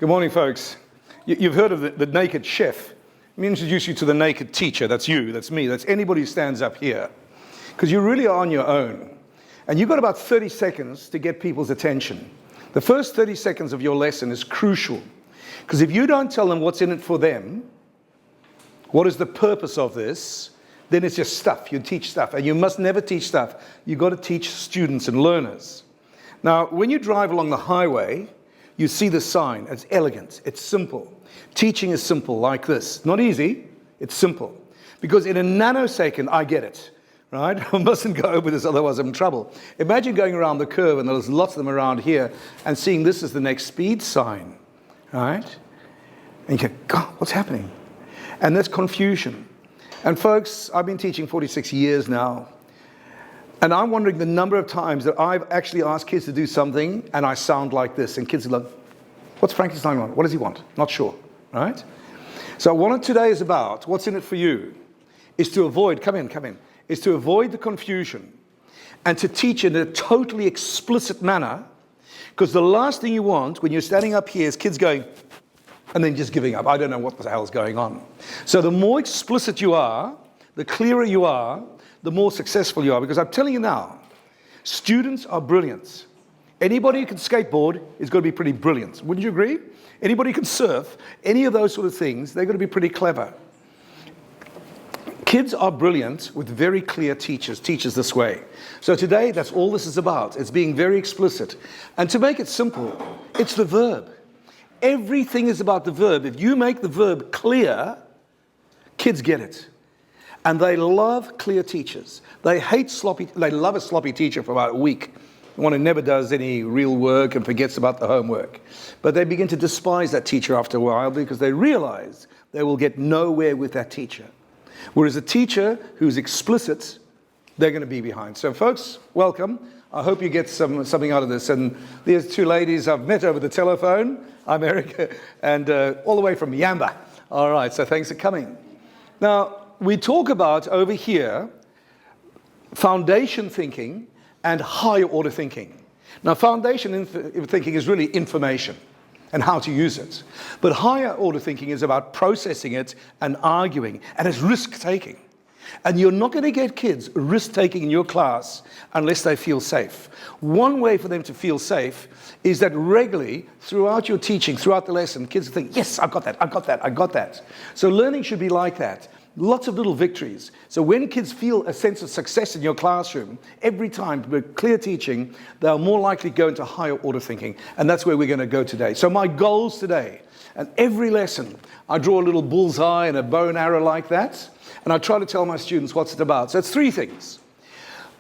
Good morning, folks. You've heard of the naked chef. Let me introduce you to the naked teacher. That's you, that's me, that's anybody who stands up here. Because you really are on your own. And you've got about 30 seconds to get people's attention. The first 30 seconds of your lesson is crucial. Because if you don't tell them what's in it for them, what is the purpose of this, then it's just stuff. You teach stuff. And you must never teach stuff. You've got to teach students and learners. Now, when you drive along the highway, you see the sign. It's elegant. It's simple. Teaching is simple, like this. Not easy. It's simple. Because in a nanosecond, I get it. Right? I mustn't go over this, otherwise I'm in trouble. Imagine going around the curve, and there's lots of them around here, and seeing this as the next speed sign. Right? And you go, God, what's happening? And there's confusion. And folks, I've been teaching 46 years now. And I'm wondering the number of times that I've actually asked kids to do something and I sound like this. And kids are like, what's Frankenstein want? What does he want? Not sure, right? So what today is about, what's in it for you, is to avoid, come in, is to avoid the confusion and to teach in a totally explicit manner. Because the last thing you want when you're standing up here is kids going, and then just giving up. I don't know what the hell's going on. So the more explicit you are, the clearer you are, the more successful you are. Because I'm telling you now, students are brilliant. Anybody who can skateboard is going to be pretty brilliant. Wouldn't you agree? Anybody who can surf, any of those sort of things, they're going to be pretty clever. Kids are brilliant with very clear teachers this way. So today, that's all this is about. It's being very explicit. And to make it simple, it's the verb. Everything is about the verb. If you make the verb clear, kids get it. And they love clear teachers. They love a sloppy teacher for about a week. One who never does any real work and forgets about the homework. But they begin to despise that teacher after a while because they realize they will get nowhere with that teacher. Whereas a teacher who's explicit, they're going to be behind. So folks, welcome. I hope you get something out of this. And there's two ladies I've met over the telephone. I'm Eric, and all the way from Yamba. All right, so thanks for coming. Now, we talk about over here foundation thinking and higher order thinking. Now, foundation thinking is really information and how to use it. But higher order thinking is about processing it and arguing, and it's risk-taking. And you're not going to get kids risk-taking in your class unless they feel safe. One way for them to feel safe is that regularly, throughout your teaching, throughout the lesson, kids think, yes, I got that. So learning should be like that. Lots of little victories. So when kids feel a sense of success in your classroom, every time with clear teaching, they're more likely to go into higher order thinking. And that's where we're going to go today. So my goals today, and every lesson, I draw a little bullseye and a bow and arrow like that. And I try to tell my students what's it about. So it's three things.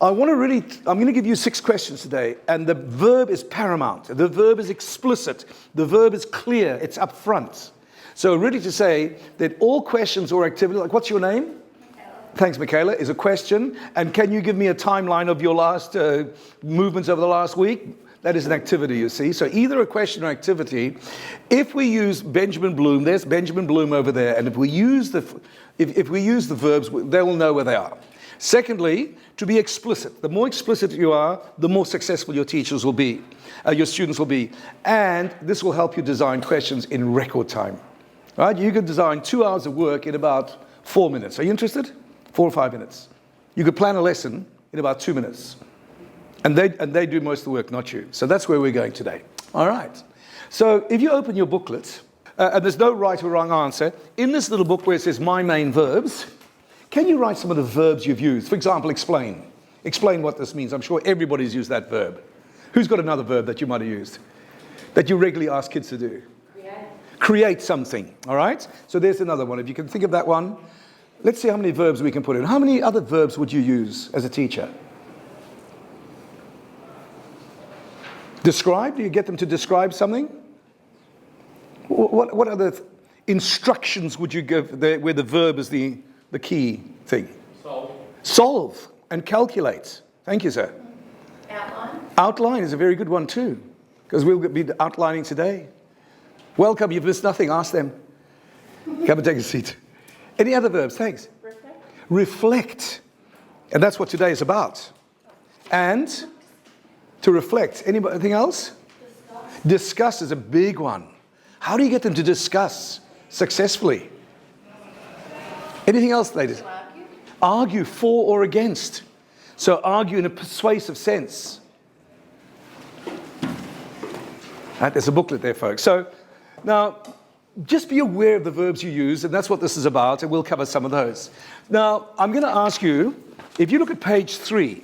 I'm going to give you 6 questions today, and the verb is paramount. The verb is explicit. The verb is clear. It's up front. So really to say that all questions or activity, like what's your name? Michaela. Thanks, Michaela, is a question. And can you give me a timeline of your last movements over the last week? That is an activity, you see. So either a question or activity. If we use Benjamin Bloom, there's Benjamin Bloom over there. And if we use the verbs, they will know where they are. Secondly, to be explicit. The more explicit you are, the more successful your teachers will be, your students will be. And this will help you design questions in record time. Right? You could design 2 hours of work in about 4 minutes. Are you interested? 4 or 5 minutes. You could plan a lesson in about 2 minutes. And they do most of the work, not you. So that's where we're going today. All right. So if you open your booklet, and there's no right or wrong answer, in this little book where it says my main verbs, can you write some of the verbs you've used? For example, explain. Explain what this means. I'm sure everybody's used that verb. Who's got another verb that you might have used that you regularly ask kids to do? Create something, all right? So there's another one. If you can think of that one, let's see how many verbs we can put in. How many other verbs would you use as a teacher? Describe? Do you get them to describe something? What other instructions would you give where the verb is the key thing? Solve. Solve and calculate. Thank you, sir. Outline. Outline is a very good one too, because we'll be outlining today. Welcome, you've missed nothing. Ask them. Come and take a seat. Any other verbs? Thanks. Reflect. Reflect. And that's what today is about. And to reflect. Anything else? Discuss. Discuss is a big one. How do you get them to discuss successfully? Anything else, ladies? Argue for or against. So argue in a persuasive sense. Right, there's a booklet there, folks. So now, just be aware of the verbs you use, and that's what this is about, and we'll cover some of those. Now, I'm going to ask you, if you look at page 3,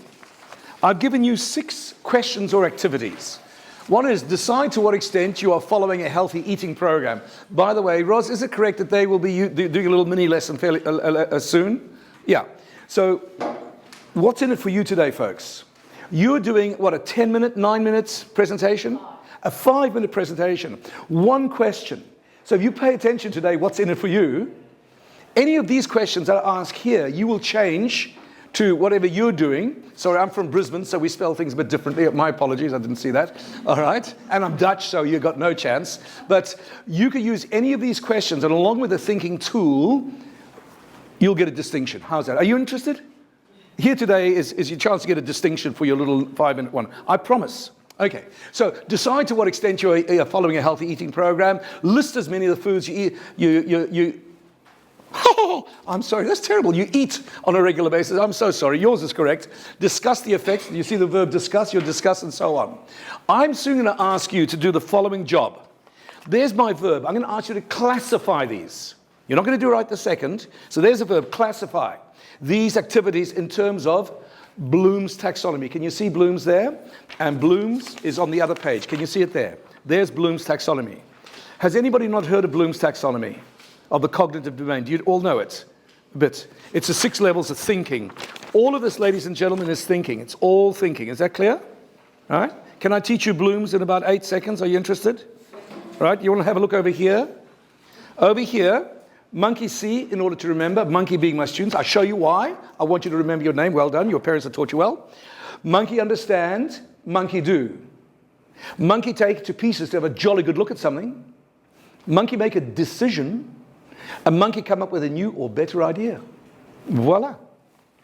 I've given you 6 questions or activities. One is, decide to what extent you are following a healthy eating program. By the way, Ros, is it correct that they will be doing a little mini lesson fairly soon? Yeah. So, what's in it for you today, folks? You're doing, what, a 10-minute, 9 minutes presentation? A 5-minute presentation. One question. So if you pay attention today, what's in it for you? Any of these questions that I ask here, you will change to whatever you're doing. Sorry, I'm from Brisbane, so we spell things a bit differently. My apologies, I didn't see that. All right. And I'm Dutch, so you got no chance. But you can use any of these questions, and along with the thinking tool, you'll get a distinction. How's that? Are you interested? Here today is your chance to get a distinction for your little 5-minute one. I promise. Okay, so decide to what extent you're following a healthy eating program. List as many of the foods you eat. Oh, I'm sorry, that's terrible. You eat on a regular basis. I'm so sorry. Yours is correct. Discuss the effects. You see the verb discuss, you'll discuss, and so on. I'm soon going to ask you to do the following job. There's my verb. I'm going to ask you to classify these. You're not going to do it right this second. So there's a verb, classify. These activities in terms of Bloom's taxonomy. Can you see Bloom's there? And Bloom's is on the other page. Can you see it there? There's Bloom's taxonomy. Has anybody not heard of Bloom's taxonomy of the cognitive domain? Do you all know it a bit? It's the 6 levels of thinking. All of this, ladies and gentlemen, is thinking. It's all thinking. Is that clear? All right. Can I teach you Bloom's in about 8 seconds? Are you interested? All right. You want to have a look over here? Over here. Monkey see, in order to remember, monkey being my students. I'll show you why. I want you to remember your name. Well done. Your parents have taught you well. Monkey understand, monkey do. Monkey take to pieces to have a jolly good look at something. Monkey make a decision. A monkey come up with a new or better idea. Voila.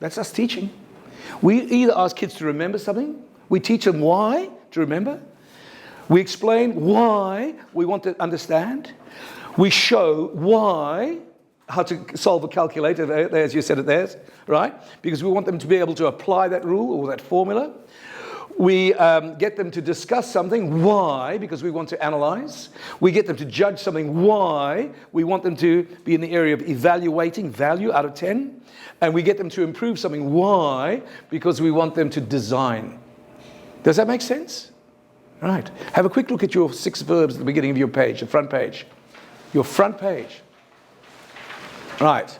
That's us teaching. We either ask kids to remember something. We teach them why to remember. We explain why we want to understand. We show why, how to solve a calculator, as you said it there, right? Because we want them to be able to apply that rule or that formula. We get them to discuss something, why, because we want to analyze. We get them to judge something, why. We want them to be in the area of evaluating value out of 10. And we get them to improve something, why, because we want them to design. Does that make sense? Right. Have a quick look at your 6 verbs at the beginning of your page, the front page. Your front page. Right.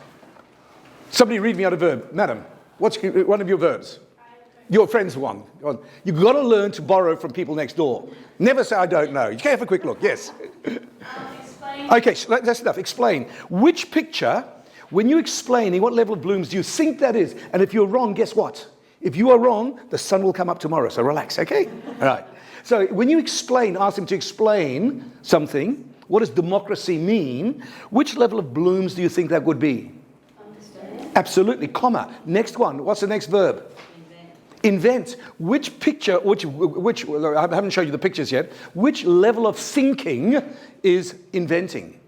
Somebody read me out a verb. Madam, what's one of your verbs? Your friend's one. You've got to learn to borrow from people next door. Never say, I don't know. You can have a quick look. Yes. Explain. Okay, so that's enough. Explain. Which picture, when you're explaining, what level of Bloom's do you think that is? And if you're wrong, guess what? If you are wrong, the sun will come up tomorrow. So relax, okay? All right. So when you explain, ask them to explain something. What does democracy mean? Which level of Bloom's do you think that would be? Understand. Absolutely, comma. Next one, what's the next verb? Invent. Which picture, which I haven't shown you the pictures yet. Which level of thinking is inventing?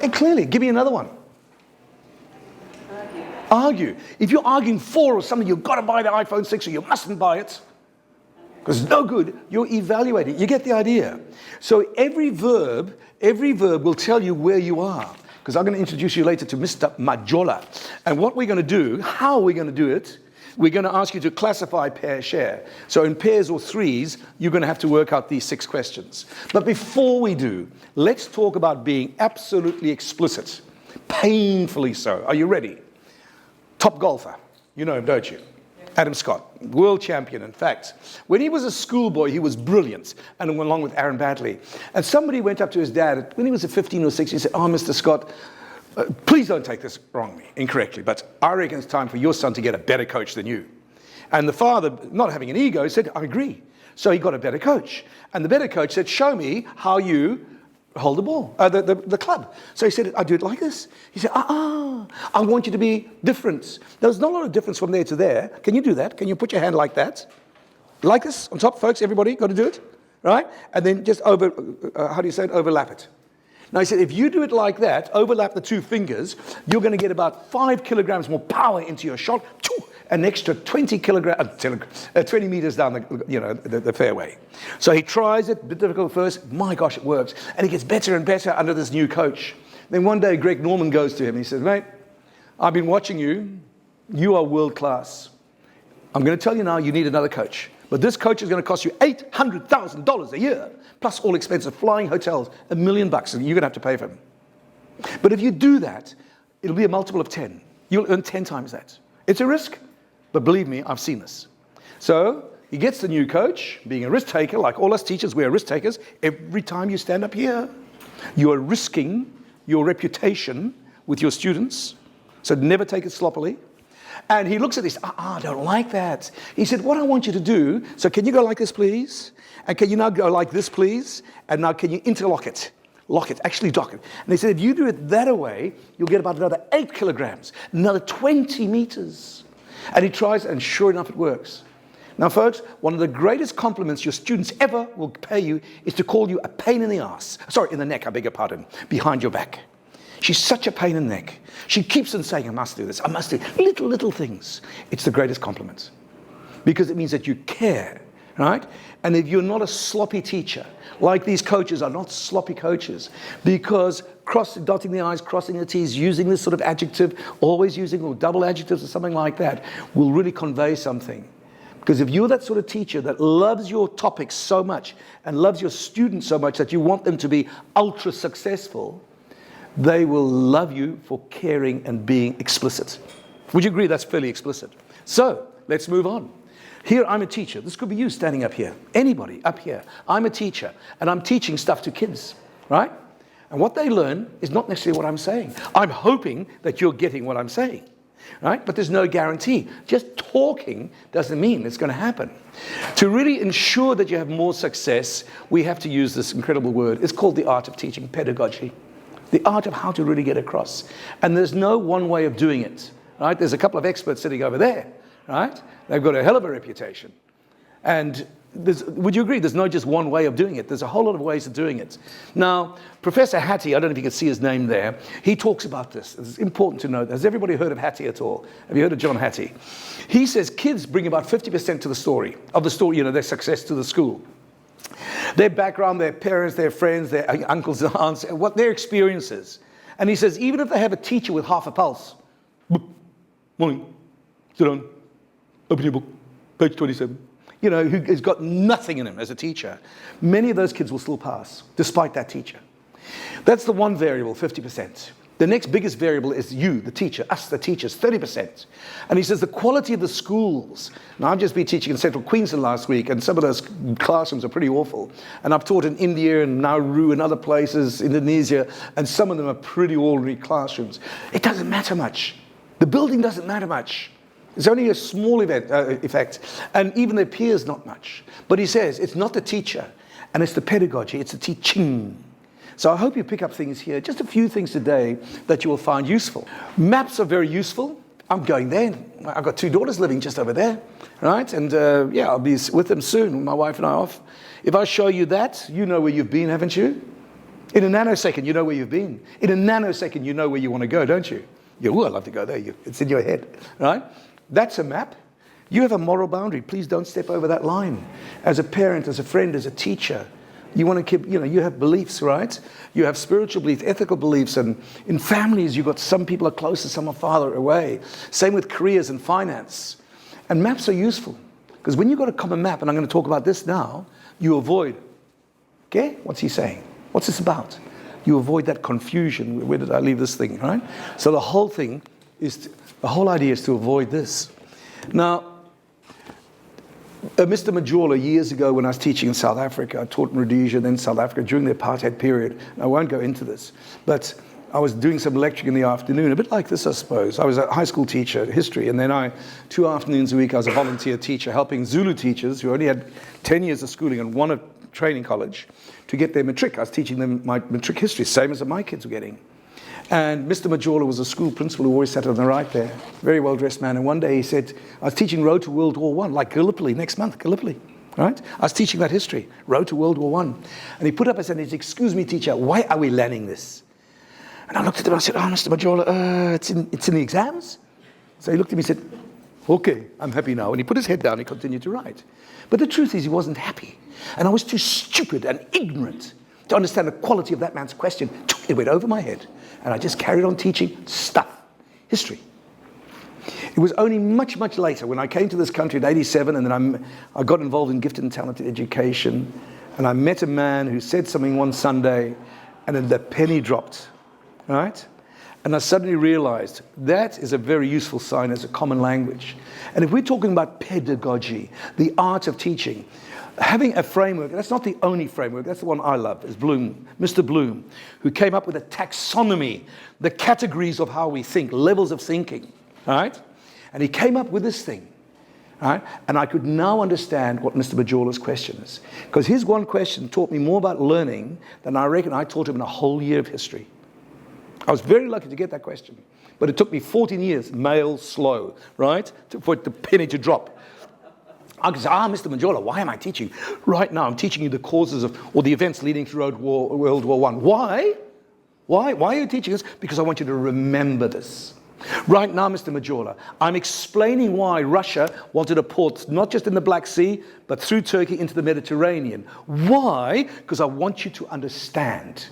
And clearly, give me another one. Argue. If you're arguing for something, you've got to buy the iPhone 6 or you mustn't buy it. Because it's no good, you're evaluating. You get the idea. So every verb will tell you where you are. Because I'm going to introduce you later to Mr. Majola. And what we're going to do, how we're going to do it, we're going to ask you to classify pair share. So in pairs or threes, you're going to have to work out these 6 questions. But before we do, let's talk about being absolutely explicit. Painfully so. Are you ready? Top golfer. You know him, don't you? Adam Scott, world champion, in fact. When he was a schoolboy, he was brilliant, and went along with Aaron Baddeley. And somebody went up to his dad, when he was 15 or 16, he said, oh, Mr. Scott, please don't take this wrongly, incorrectly, but I reckon it's time for your son to get a better coach than you. And the father, not having an ego, said, I agree. So he got a better coach. And the better coach said, show me how you hold the ball, the club. So he said, I do it like this. He said, I want you to be different. There's not a lot of difference from there to there. Can you do that? Can you put your hand like that? Like this on top, folks, everybody got to do it, right? And then just how do you say it? Overlap it. Now he said, if you do it like that, overlap the two fingers, you're going to get about 5 kilograms more power into your shot, an extra 20 meters down the fairway. So he tries it, a bit difficult at first. My gosh, it works. And he gets better and better under this new coach. Then one day, Greg Norman goes to him and he says, mate, I've been watching you. You are world class. I'm going to tell you now, you need another coach. But this coach is going to cost you $800,000 a year, plus all expenses, flying hotels, $1 million, and you're going to have to pay for them. But if you do that, it'll be a multiple of 10. You'll earn 10 times that. It's a risk, but believe me, I've seen this. So he gets the new coach, being a risk taker, like all us teachers, we are risk takers. Every time you stand up here, you are risking your reputation with your students. So never take it sloppily. And he looks at this, I don't like that. He said, what I want you to do, so can you go like this, please? And can you now go like this, please? And now can you interlock it? Lock it, actually dock it. And he said, if you do it that way, you'll get about another 8 kilograms, another 20 meters. And he tries, and sure enough, it works. Now, folks, one of the greatest compliments your students ever will pay you is to call you a pain in the ass. Sorry, in the neck, I beg your pardon, behind your back. She's such a pain in the neck. She keeps on saying, I must do this, I must do little things. It's the greatest compliment because it means that you care, right? And if you're not a sloppy teacher, like these coaches are not sloppy coaches, because dotting the I's, crossing the T's, using this sort of adjective, always using or double adjectives or something like that, will really convey something. Because if you're that sort of teacher that loves your topics so much and loves your students so much that you want them to be ultra successful, they will love you for caring and being explicit. Would you agree that's fairly explicit? So let's move on. Here I'm a teacher. This could be you standing up here. Anybody up here. I'm a teacher and I'm teaching stuff to kids, right? And what they learn is not necessarily what I'm saying. I'm hoping that you're getting what I'm saying, right? But there's no guarantee. Just talking doesn't mean it's going to happen. To really ensure that you have more success, we have to use this incredible word. It's called the art of teaching, pedagogy. The art of how to really get across. And there's no one way of doing it, right? There's a couple of experts sitting over there, right? They've got a hell of a reputation. And would you agree, there's not just one way of doing it. There's a whole lot of ways of doing it. Now, Professor Hattie, I don't know if you can see his name there, he talks about this. It's important to know. Has everybody heard of Hattie at all? Have you heard of John Hattie? He says kids bring about 50% to the story, their success to the school. Their background, their parents, their friends, their uncles and aunts, and what their experiences. And he says, even if they have a teacher with half a pulse, morning, sit down, open your book, page 27, who has got nothing in him as a teacher, many of those kids will still pass, despite that teacher. That's the one variable, 50%. The next biggest variable is you, the teacher, us, the teachers, 30%. And he says the quality of the schools. Now, I've just been teaching in central Queensland last week, and some of those classrooms are pretty awful. And I've taught in India and Nauru and other places, Indonesia, and some of them are pretty ordinary classrooms. It doesn't matter much. The building doesn't matter much. It's only a small effect, and even their peers, not much. But he says it's not the teacher, and it's the pedagogy, it's the teaching. So I hope you pick up things here, just a few things today that you will find useful. Maps are very useful. I'm going there. I've got 2 daughters living just over there, right? And I'll be with them soon, my wife and I off. If I show you that, you know where you've been, haven't you? In a nanosecond, you know where you've been. In a nanosecond, you know where you want to go, don't you? I'd love to go there. It's in your head, right? That's a map. You have a moral boundary. Please don't step over that line. As a parent, as a friend, as a teacher, you want to keep, you have beliefs, right? You have spiritual beliefs, ethical beliefs, and in families, you've got some people are closer, some are farther away. Same with careers and finance. And maps are useful, because when you've got a common map, and I'm going to talk about this now, you avoid, okay, what's he saying? What's this about? You avoid that confusion. Where did I leave this thing, right? So the whole idea is to avoid this. Now, Mr. Majorla, years ago when I was teaching in South Africa, I taught in Rhodesia, then South Africa during the apartheid period. I won't go into this, but I was doing some lecturing in the afternoon, a bit like this, I suppose. I was a high school teacher, history, and then 2 afternoons a week I was a volunteer teacher helping Zulu teachers who only had 10 years of schooling and 1 of training college to get their matric. I was teaching them my matric history, same as my kids were getting. And Mr. Majorla was a school principal who always sat on the right there, very well-dressed man. And one day he said, I was teaching Road to World War I, like Gallipoli, next month, Gallipoli, right? I was teaching that history, road to World War I. And he put up his hand and he said, excuse me, teacher, why are we learning this? And I looked at him and I said, oh, Mr. Majola, it's in the exams. So he looked at me and said, okay, I'm happy now. And he put his head down and he continued to write. But the truth is he wasn't happy. And I was too stupid and ignorant to understand the quality of that man's question. It went over my head. And I just carried on teaching stuff, history. It was only much, much later when I came to this country in '87 and then I got involved in gifted and talented education. And I met a man who said something one Sunday and then the penny dropped, right? And I suddenly realized that is a very useful sign as a common language. And if we're talking about pedagogy, the art of teaching, having a framework, that's not the only framework, that's the one I love, is Bloom, Mr. Bloom, who came up with a taxonomy, the categories of how we think, levels of thinking, right? And he came up with this thing, right? And I could now understand what Mr. Majola's question is. Because his one question taught me more about learning than I reckon I taught him in a whole year of history. I was very lucky to get that question. But it took me 14 years, male, slow, right, for the penny to drop. I could say, Mr. Majola, why am I teaching? Right now, I'm teaching you the causes of, or the events leading to World War I. Why? Why are you teaching this? Because I want you to remember this. Right now, Mr. Majola, I'm explaining why Russia wanted a port not just in the Black Sea, but through Turkey into the Mediterranean. Why? Because I want you to understand.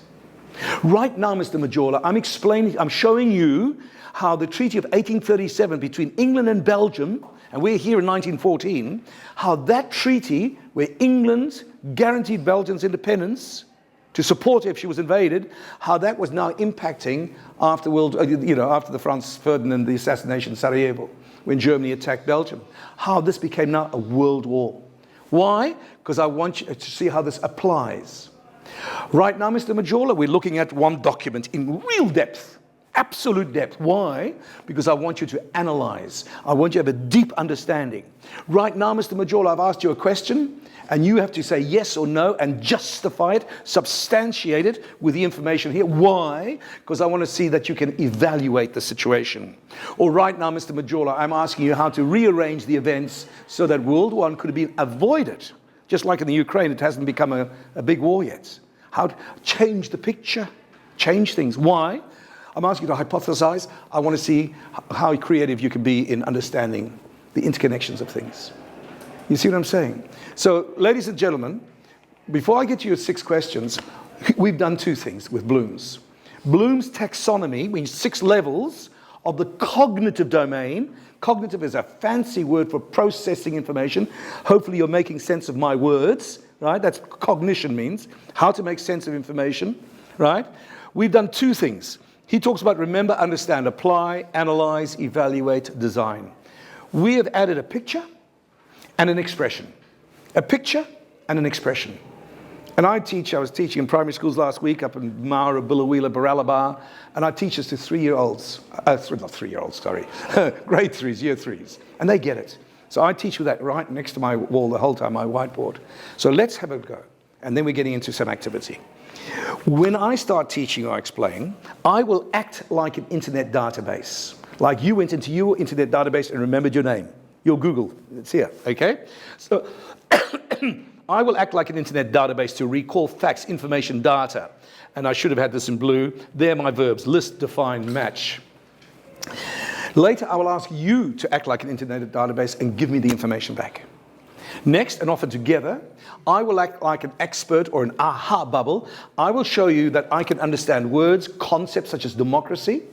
Right now, Mr. Majola, I'm showing you how the Treaty of 1837 between England and Belgium, and we're here in 1914, how that treaty, where England guaranteed Belgium's independence to support her if she was invaded, how that was now impacting after after the Franz Ferdinand, the assassination in Sarajevo, when Germany attacked Belgium, how this became now a world war. Why? Because I want you to see how this applies. Right now, Mr. Majola, we're looking at one document in real depth, absolute depth. Why? Because I want you to analyze. I want you to have a deep understanding. Right now, Mr. Majola, I've asked you a question, and you have to say yes or no and justify it, substantiate it with the information here. Why? Because I want to see that you can evaluate the situation. Or right now, Mr. Majola, I'm asking you how to rearrange the events so that World War I could have been avoided. Just like in the Ukraine, it hasn't become a big war yet. How to change the picture, change things. Why? I'm asking you to hypothesize. I want to see how creative you can be in understanding the interconnections of things. You see what I'm saying? So, ladies and gentlemen, before I get to your 6 questions, we've done 2 things with Bloom's. Bloom's taxonomy means 6 levels of the cognitive domain. Cognitive is a fancy word for processing information. Hopefully you're making sense of my words, right? That's cognition means, how to make sense of information, right? We've done 2 things. He talks about remember, understand, apply, analyze, evaluate, design. We have added a picture and an expression. A picture and an expression. And I was teaching in primary schools last week up in Mara, Billawheeler, Baralabar, and I teach this to 3-year-olds, not 3-year-olds, sorry, grade 3s, year 3s, and they get it. So I teach with that right next to my wall the whole time, my whiteboard. So let's have a go, and then we're getting into some activity. When I start teaching or explain, I will act like an internet database, like you went into your internet database and remembered your name, your Google, it's here, okay? So I will act like an internet database to recall facts, information, data. And I should have had this in blue. They're my verbs, list, define, match. Later, I will ask you to act like an internet database and give me the information back. Next, and often together, I will act like an expert or an aha bubble. I will show you that I can understand words, concepts such as democracy,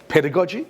pedagogy,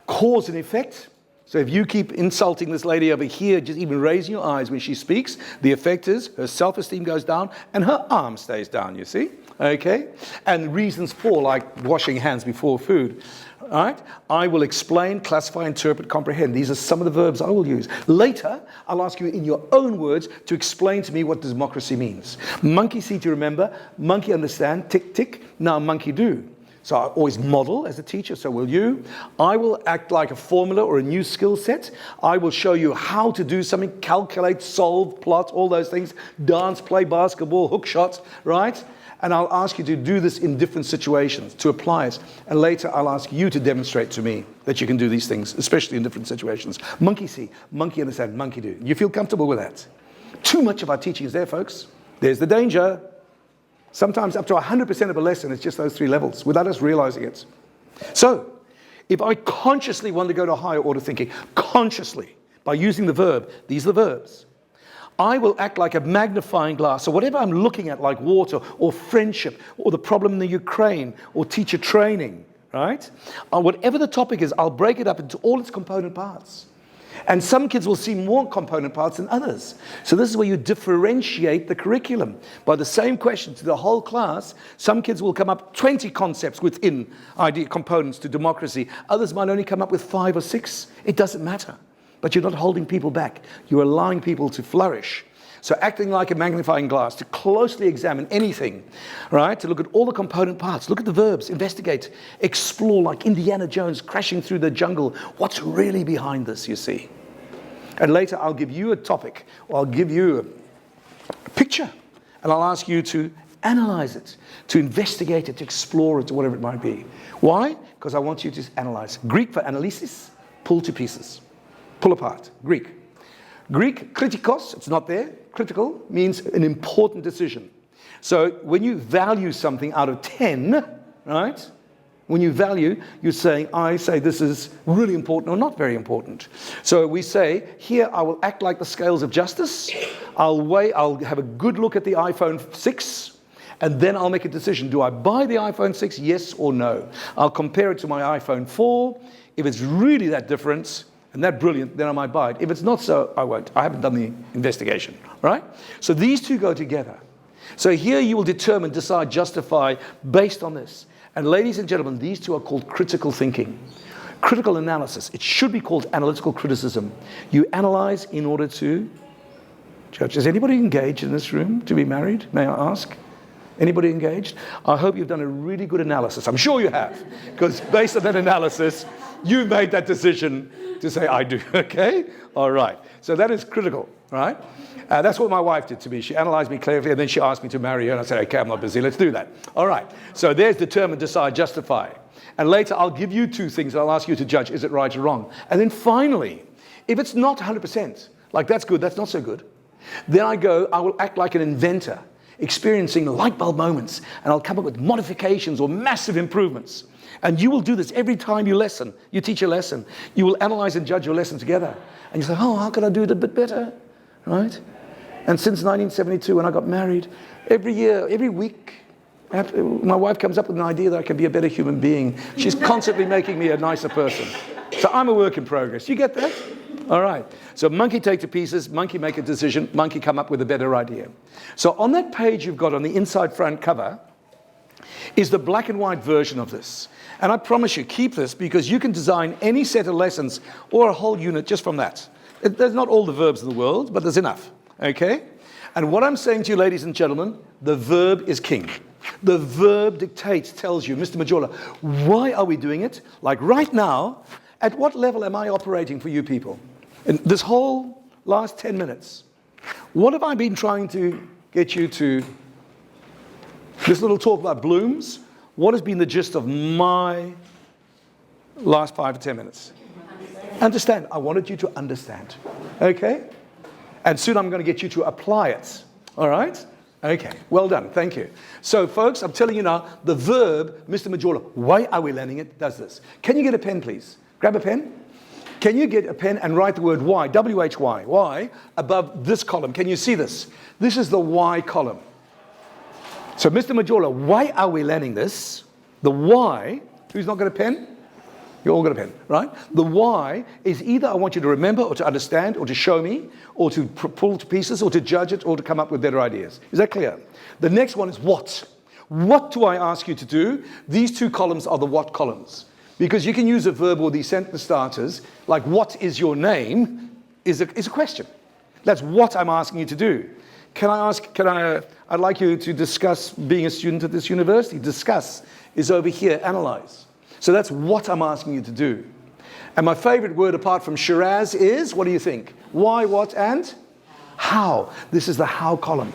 cause and effect. So if you keep insulting this lady over here, just even raising your eyes when she speaks, the effect is her self-esteem goes down and her arm stays down, you see? Okay? And reasons for, like washing hands before food. All right? I will explain, classify, interpret, comprehend. These are some of the verbs I will use. Later, I'll ask you in your own words to explain to me what democracy means. Monkey see to remember, monkey understand, tick, tick, now monkey do. So I always model as a teacher, so will you. I will act like a formula or a new skill set. I will show you how to do something, calculate, solve, plot, all those things, dance, play basketball, hook shots, right? And I'll ask you to do this in different situations, to apply it. And later I'll ask you to demonstrate to me that you can do these things, especially in different situations. Monkey see, monkey understand, monkey do. You feel comfortable with that? Too much of our teaching is there, folks. There's the danger. Sometimes up to 100% of a lesson is just those 3 levels without us realizing it. So, if I consciously want to go to higher order thinking, consciously, by using the verb, these are the verbs, I will act like a magnifying glass. So whatever I'm looking at, like water or friendship or the problem in the Ukraine or teacher training, right? Whatever the topic is, I'll break it up into all its component parts. And some kids will see more component parts than others. So this is where you differentiate the curriculum. By the same question to the whole class, some kids will come up 20 concepts within idea components to democracy. Others might only come up with 5 or 6. It doesn't matter. But you're not holding people back. You're allowing people to flourish. So acting like a magnifying glass to closely examine anything, right? To look at all the component parts, look at the verbs, investigate, explore like Indiana Jones crashing through the jungle. What's really behind this, you see? And later I'll give you a topic, or I'll give you a picture, and I'll ask you to analyze it, to investigate it, to explore it, or whatever it might be. Why? Because I want you to analyze. Greek for analysis, pull to pieces, pull apart, Greek. Greek, kritikos, it's not there. Critical means an important decision. So when you value something out of 10, right? When you value, you're saying, I say this is really important or not very important. So we say, here I will act like the scales of justice. I'll have a good look at the iPhone 6, and then I'll make a decision. Do I buy the iPhone 6, yes or no? I'll compare it to my iPhone 4. If it's really that different, and that brilliant, then I might buy it. If it's not so, I won't. I haven't done the investigation, right? So these two go together. So here you will determine, decide, justify based on this. And ladies and gentlemen, these two are called critical thinking. Critical analysis. It should be called analytical criticism. You analyze in order to judge. Is anybody engaged in this room to be married, may I ask? Anybody engaged? I hope you've done a really good analysis. I'm sure you have, because based on that analysis, you made that decision to say, I do, okay? All right. So that is critical, right? That's what my wife did to me. She analyzed me clearly, and then she asked me to marry her, and I said, okay, I'm not busy, let's do that. All right. So there's determine, decide, justify. And later, I'll give you 2 things, and I'll ask you to judge, is it right or wrong? And then finally, if it's not 100%, like that's good, that's not so good, then I will act like an inventor, experiencing light bulb moments, and I'll come up with modifications or massive improvements. And you will do this every time you teach a lesson. You will analyze and judge your lesson together. And you say, oh, how can I do it a bit better, right? And since 1972, when I got married, every year, every week, my wife comes up with an idea that I can be a better human being. She's constantly making me a nicer person. So I'm a work in progress. You get that? All right. So monkey take to pieces, monkey make a decision, monkey come up with a better idea. So on that page you've got on the inside front cover is the black and white version of this. And I promise you, keep this, because you can design any set of lessons or a whole unit just from that. There's not all the verbs in the world, but there's enough, okay? And what I'm saying to you, ladies and gentlemen, the verb is king. The verb dictates, tells you, Mr. Majola, why are we doing it? Like right now, at what level am I operating for you people? In this whole last 10 minutes, what have I been trying to get you to? This little talk about blooms, what has been the gist of my last 5 or 10 minutes? Understand. I wanted you to understand. Okay? And soon I'm going to get you to apply it. All right? Okay. Well done. Thank you. So, folks, I'm telling you now, the verb, Mr. Majola, why are we learning it, does this. Can you get a pen, please? Grab a pen. Can you get a pen and write the word why, W-H-Y, why, above this column? Can you see this? This is the why column. So, Mr. Majola, why are we learning this? The why, who's not got a pen? You all got a pen, right? The why is either I want you to remember or to understand or to show me or to pull to pieces or to judge it or to come up with better ideas. Is that clear? The next one is what. What do I ask you to do? These 2 columns are the what columns. Because you can use a verb or these sentence starters, like what is your name, is a question. That's what I'm asking you to do. I'd like you to discuss being a student at this university. Discuss is over here, analyze. So that's what I'm asking you to do. And my favorite word apart from Shiraz is, what do you think? Why, what, and how. This is the how column.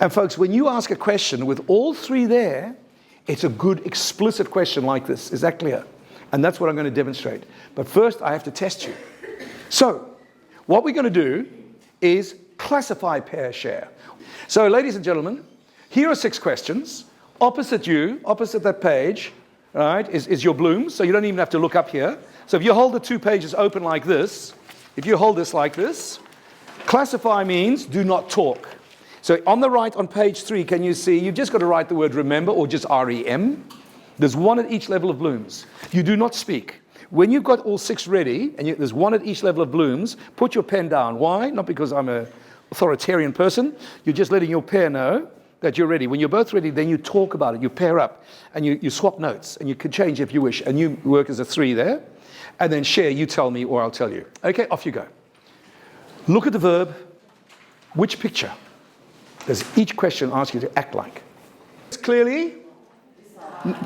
And folks, when you ask a question with all 3 there, it's a good explicit question like this. Is that clear? And that's what I'm going to demonstrate. But first, I have to test you. So, what we're going to do is classify, pair, share. So ladies and gentlemen, here are 6 questions. Opposite you, opposite that page, right, is your blooms. So you don't even have to look up here. So if you hold the 2 pages open like this, if you hold this like this, classify means do not talk. So on the right on page 3, can you see, you've just got to write the word remember or just REM. There's 1 at each level of blooms. You do not speak. When you've got all 6 ready, and there's 1 at each level of blooms, put your pen down. Why? Not because I'm an authoritarian person. You're just letting your pair know that you're ready. When you're both ready, then you talk about it. You pair up, and you swap notes, and you can change if you wish. And you work as a 3 there. And then share, you tell me or I'll tell you. Okay, off you go. Look at the verb. Which picture does each question ask you to act like? Clearly?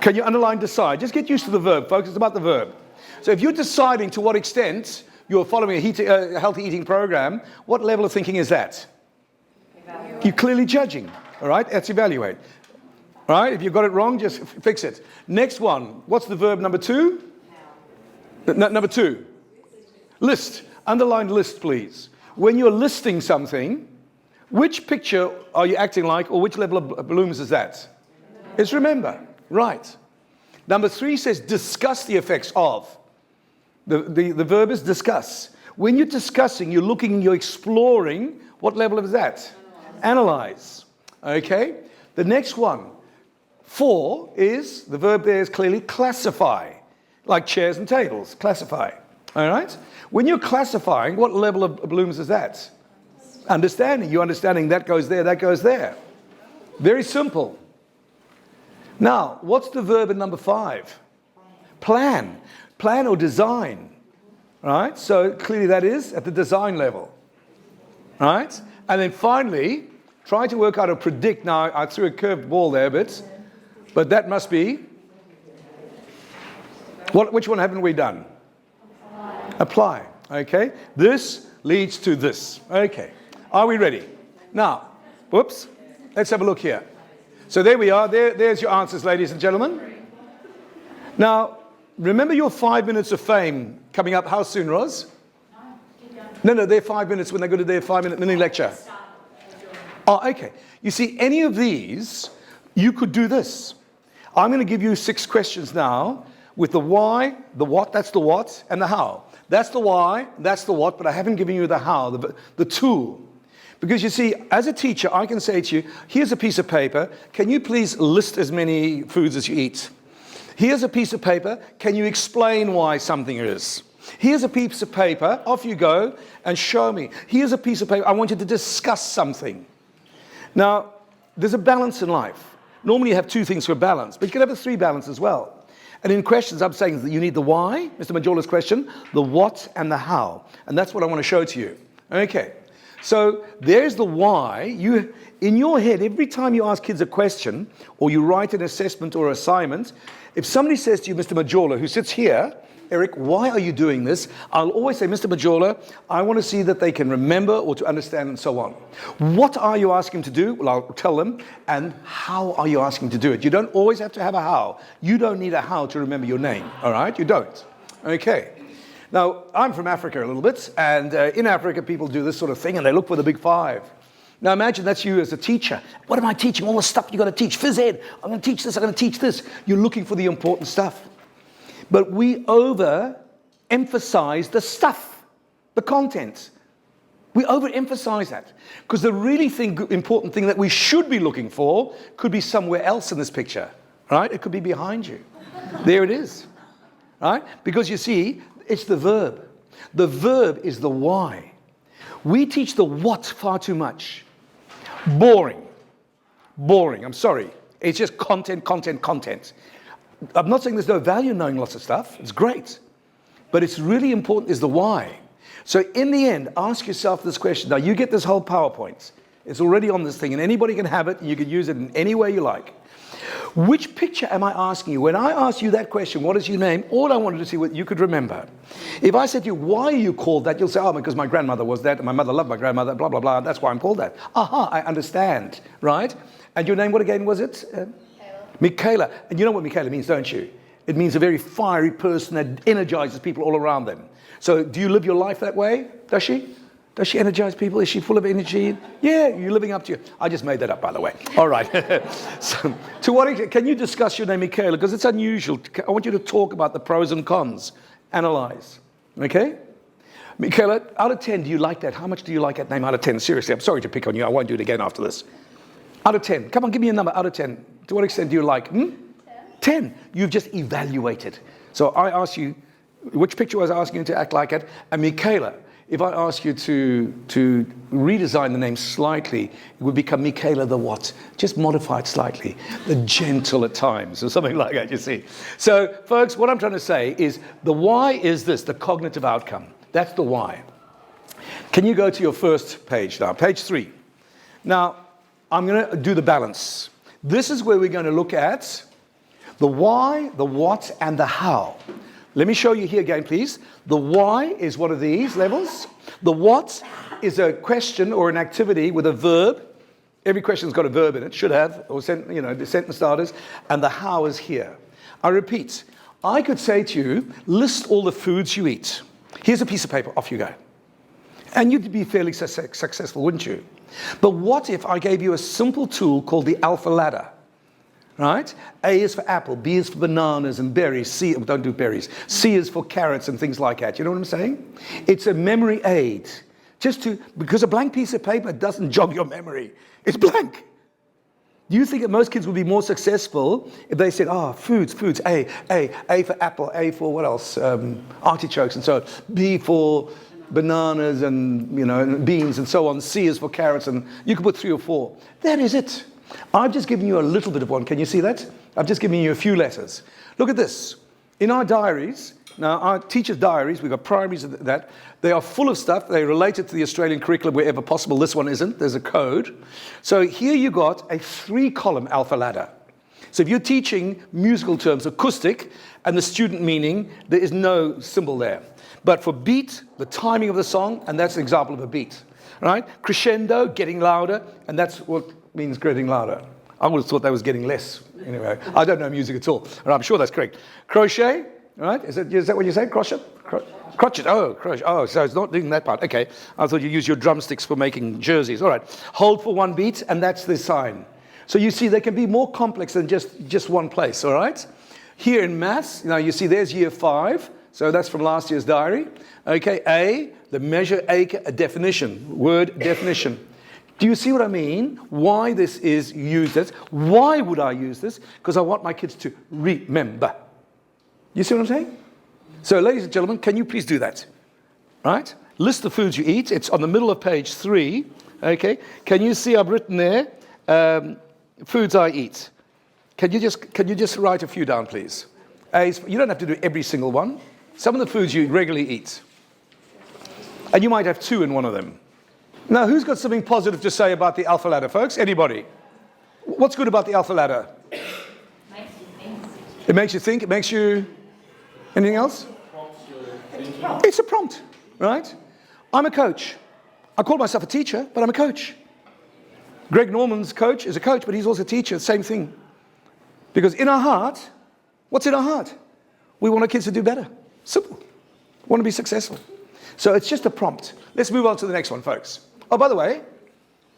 Can you underline decide? Just get used to the verb, folks. It's about the verb. So if you're deciding to what extent you're following a healthy eating program, what level of thinking is that? Evaluate. You're clearly judging. All right, that's evaluate. All right, if you've got it wrong, just fix it. Next one. What's the verb number 2? Number 2. List. Underline list, please. When you're listing something, which picture are you acting like, or which level of blooms is that? It's remember. Right. Number 3 says discuss the effects of. The verb is discuss. When you're discussing, you're looking, you're exploring. What level is that? Analyze. Okay. The next one, 4, is, the verb there is clearly classify. Like chairs and tables, classify. All right? When you're classifying, what level of blooms is that? Understanding. You're understanding that goes there, that goes there. Very simple. Now, what's the verb in number 5? Plan. Plan or design. Right? So clearly that is at the design level. Right? And then finally, try to work out or predict. Now, I threw a curved ball there a bit, but that must be. Which one haven't we done? Apply. Okay. This leads to this. Okay. Are we ready? Now, whoops. Let's have a look here. So there we are. There's your answers, ladies and gentlemen. Now, remember your 5 minutes of fame coming up how soon, Ros? No, they're 5 minutes when they go to their 5-minute mini lecture. Oh, okay. You see, any of these, you could do this. I'm going to give you 6 questions now. With the why, the what, that's the what, and the how. That's the why, that's the what, but I haven't given you the how, the tool. Because you see, as a teacher, I can say to you, here's a piece of paper. Can you please list as many foods as you eat? Here's a piece of paper. Can you explain why something is? Here's a piece of paper. Off you go and show me. Here's a piece of paper. I want you to discuss something. Now, there's a balance in life. Normally you have 2 things for balance, but you can have a 3 balance as well. And in questions, I'm saying that you need the why, Mr. Majola's question, the what, and the how. And that's what I want to show to you. Okay. So there's the why. In your head, every time you ask kids a question, or you write an assessment or assignment, if somebody says to you, Mr. Majola, who sits here, Eric, why are you doing this? I'll always say, Mr. Majola, I want to see that they can remember or to understand and so on. What are you asking to do? Well, I'll tell them. And how are you asking to do it? You don't always have to have a how. You don't need a how to remember your name, all right? You don't. Okay. Now, I'm from Africa a little bit, and in Africa, people do this sort of thing, and they look for the big 5. Now, imagine that's you as a teacher. What am I teaching? All the stuff you got to teach. Phys ed. I'm going to teach this. I'm going to teach this. You're looking for the important stuff. But we overemphasize the stuff, the content. We overemphasize that. Because the really important thing that we should be looking for could be somewhere else in this picture. Right? It could be behind you. There it is. Right? Because you see, it's the verb. The verb is the why. We teach the what far too much. Boring. Boring. I'm sorry. It's just content, content, content. I'm not saying there's no value in knowing lots of stuff. It's great. But it's really important is the why. So in the end, ask yourself this question. Now, you get this whole PowerPoint. It's already on this thing, and anybody can have it, and you can use it in any way you like. Which picture am I asking you? When I asked you that question, what is your name? All I wanted to see what you could remember. If I said to you, why are you called that? You'll say, oh, because my grandmother was that, and my mother loved my grandmother, blah, blah, blah. That's why I'm called that. Aha, I understand, right? And your name, what again was it? Michaela. And you know what Michaela means, don't you? It means a very fiery person that energizes people all around them. So do you live your life that way? Does she? Does she energize people? Is she full of energy? Yeah, you're living up to you. I just made that up, by the way. All right. So, to what extent, can you discuss your name, Michaela? Because it's unusual. I want you to talk about the pros and cons. Analyze. Okay? Michaela, out of 10, do you like that? How much do you like that name out of 10? Seriously, I'm sorry to pick on you. I won't do it again after this. Out of 10. Come on, give me a number out of 10. To what extent do you like? 10. You've just evaluated. So I asked you, which picture was I asking you to act like it? And Michaela, if I ask you to redesign the name slightly, it would become Michaela the what? Just modify it slightly. The gentle at times, or something like that, you see. So, folks, what I'm trying to say is the why is this, the cognitive outcome. That's the why. Can you go to your first page now, page 3. Now, I'm going to do the balance. This is where we're going to look at the why, the what, and the how. Let me show you here again, please. The why is one of these levels. The what is a question or an activity with a verb. Every question's got a verb in it, should have, or the sentence starters. And the how is here. I repeat, I could say to you, list all the foods you eat. Here's a piece of paper, off you go. And you'd be fairly successful, wouldn't you? But what if I gave you a simple tool called the alpha ladder? Right? A is for apple, B is for bananas and berries, C, don't do berries. C is for carrots and things like that. You know what I'm saying? It's a memory aid. Because a blank piece of paper doesn't jog your memory. It's blank. Do you think that most kids would be more successful if they said, foods, A for apple, A for what else? Artichokes and so on. B for bananas and beans and so on. C is for carrots, and you could put 3 or 4. That is it. I've just given you a little bit of one. Can you see that? I've just given you a few letters. Look at this. In our diaries, now our teachers' diaries, we've got primaries of that, they are full of stuff. They're related to the Australian curriculum wherever possible. This one isn't. There's a code. So here you got a 3-column alpha ladder. So if you're teaching musical terms, acoustic, and the student meaning, there is no symbol there. But for beat, the timing of the song, and that's an example of a beat. Right? Crescendo, getting louder, and that's what means getting louder. I would have thought that was getting less. Anyway, I don't know music at all, and I'm sure that's correct. Crochet, right? Is that what you say? Crochet? Crochet. Oh, crochet. Oh, so it's not doing that part. Okay. I thought you use your drumsticks for making jerseys. All right. Hold for 1 beat, and that's the sign. So you see, they can be more complex than just one place. All right. Here in maths, now you see there's year 5. So that's from last year's diary. Okay. A, the measure, a definition, word definition. Do you see what I mean? Why this is used as? Why would I use this? Because I want my kids to remember. You see what I'm saying? So, ladies and gentlemen, can you please do that? Right? List the foods you eat. It's on the middle of page 3. Okay. Can you see I've written there foods I eat? Can you just write a few down, please? You don't have to do every single one. Some of the foods you regularly eat. And you might have 2 in one of them. Now, who's got something positive to say about the alpha ladder, folks? Anybody? What's good about the alpha ladder? Makes you think. It makes you think. It makes you... Anything else? It's a prompt, right? I'm a coach. I call myself a teacher, but I'm a coach. Greg Norman's coach is a coach, but he's also a teacher. Same thing. Because in our heart, what's in our heart? We want our kids to do better. Simple. We want to be successful. So it's just a prompt. Let's move on to the next one, folks. Oh, by the way,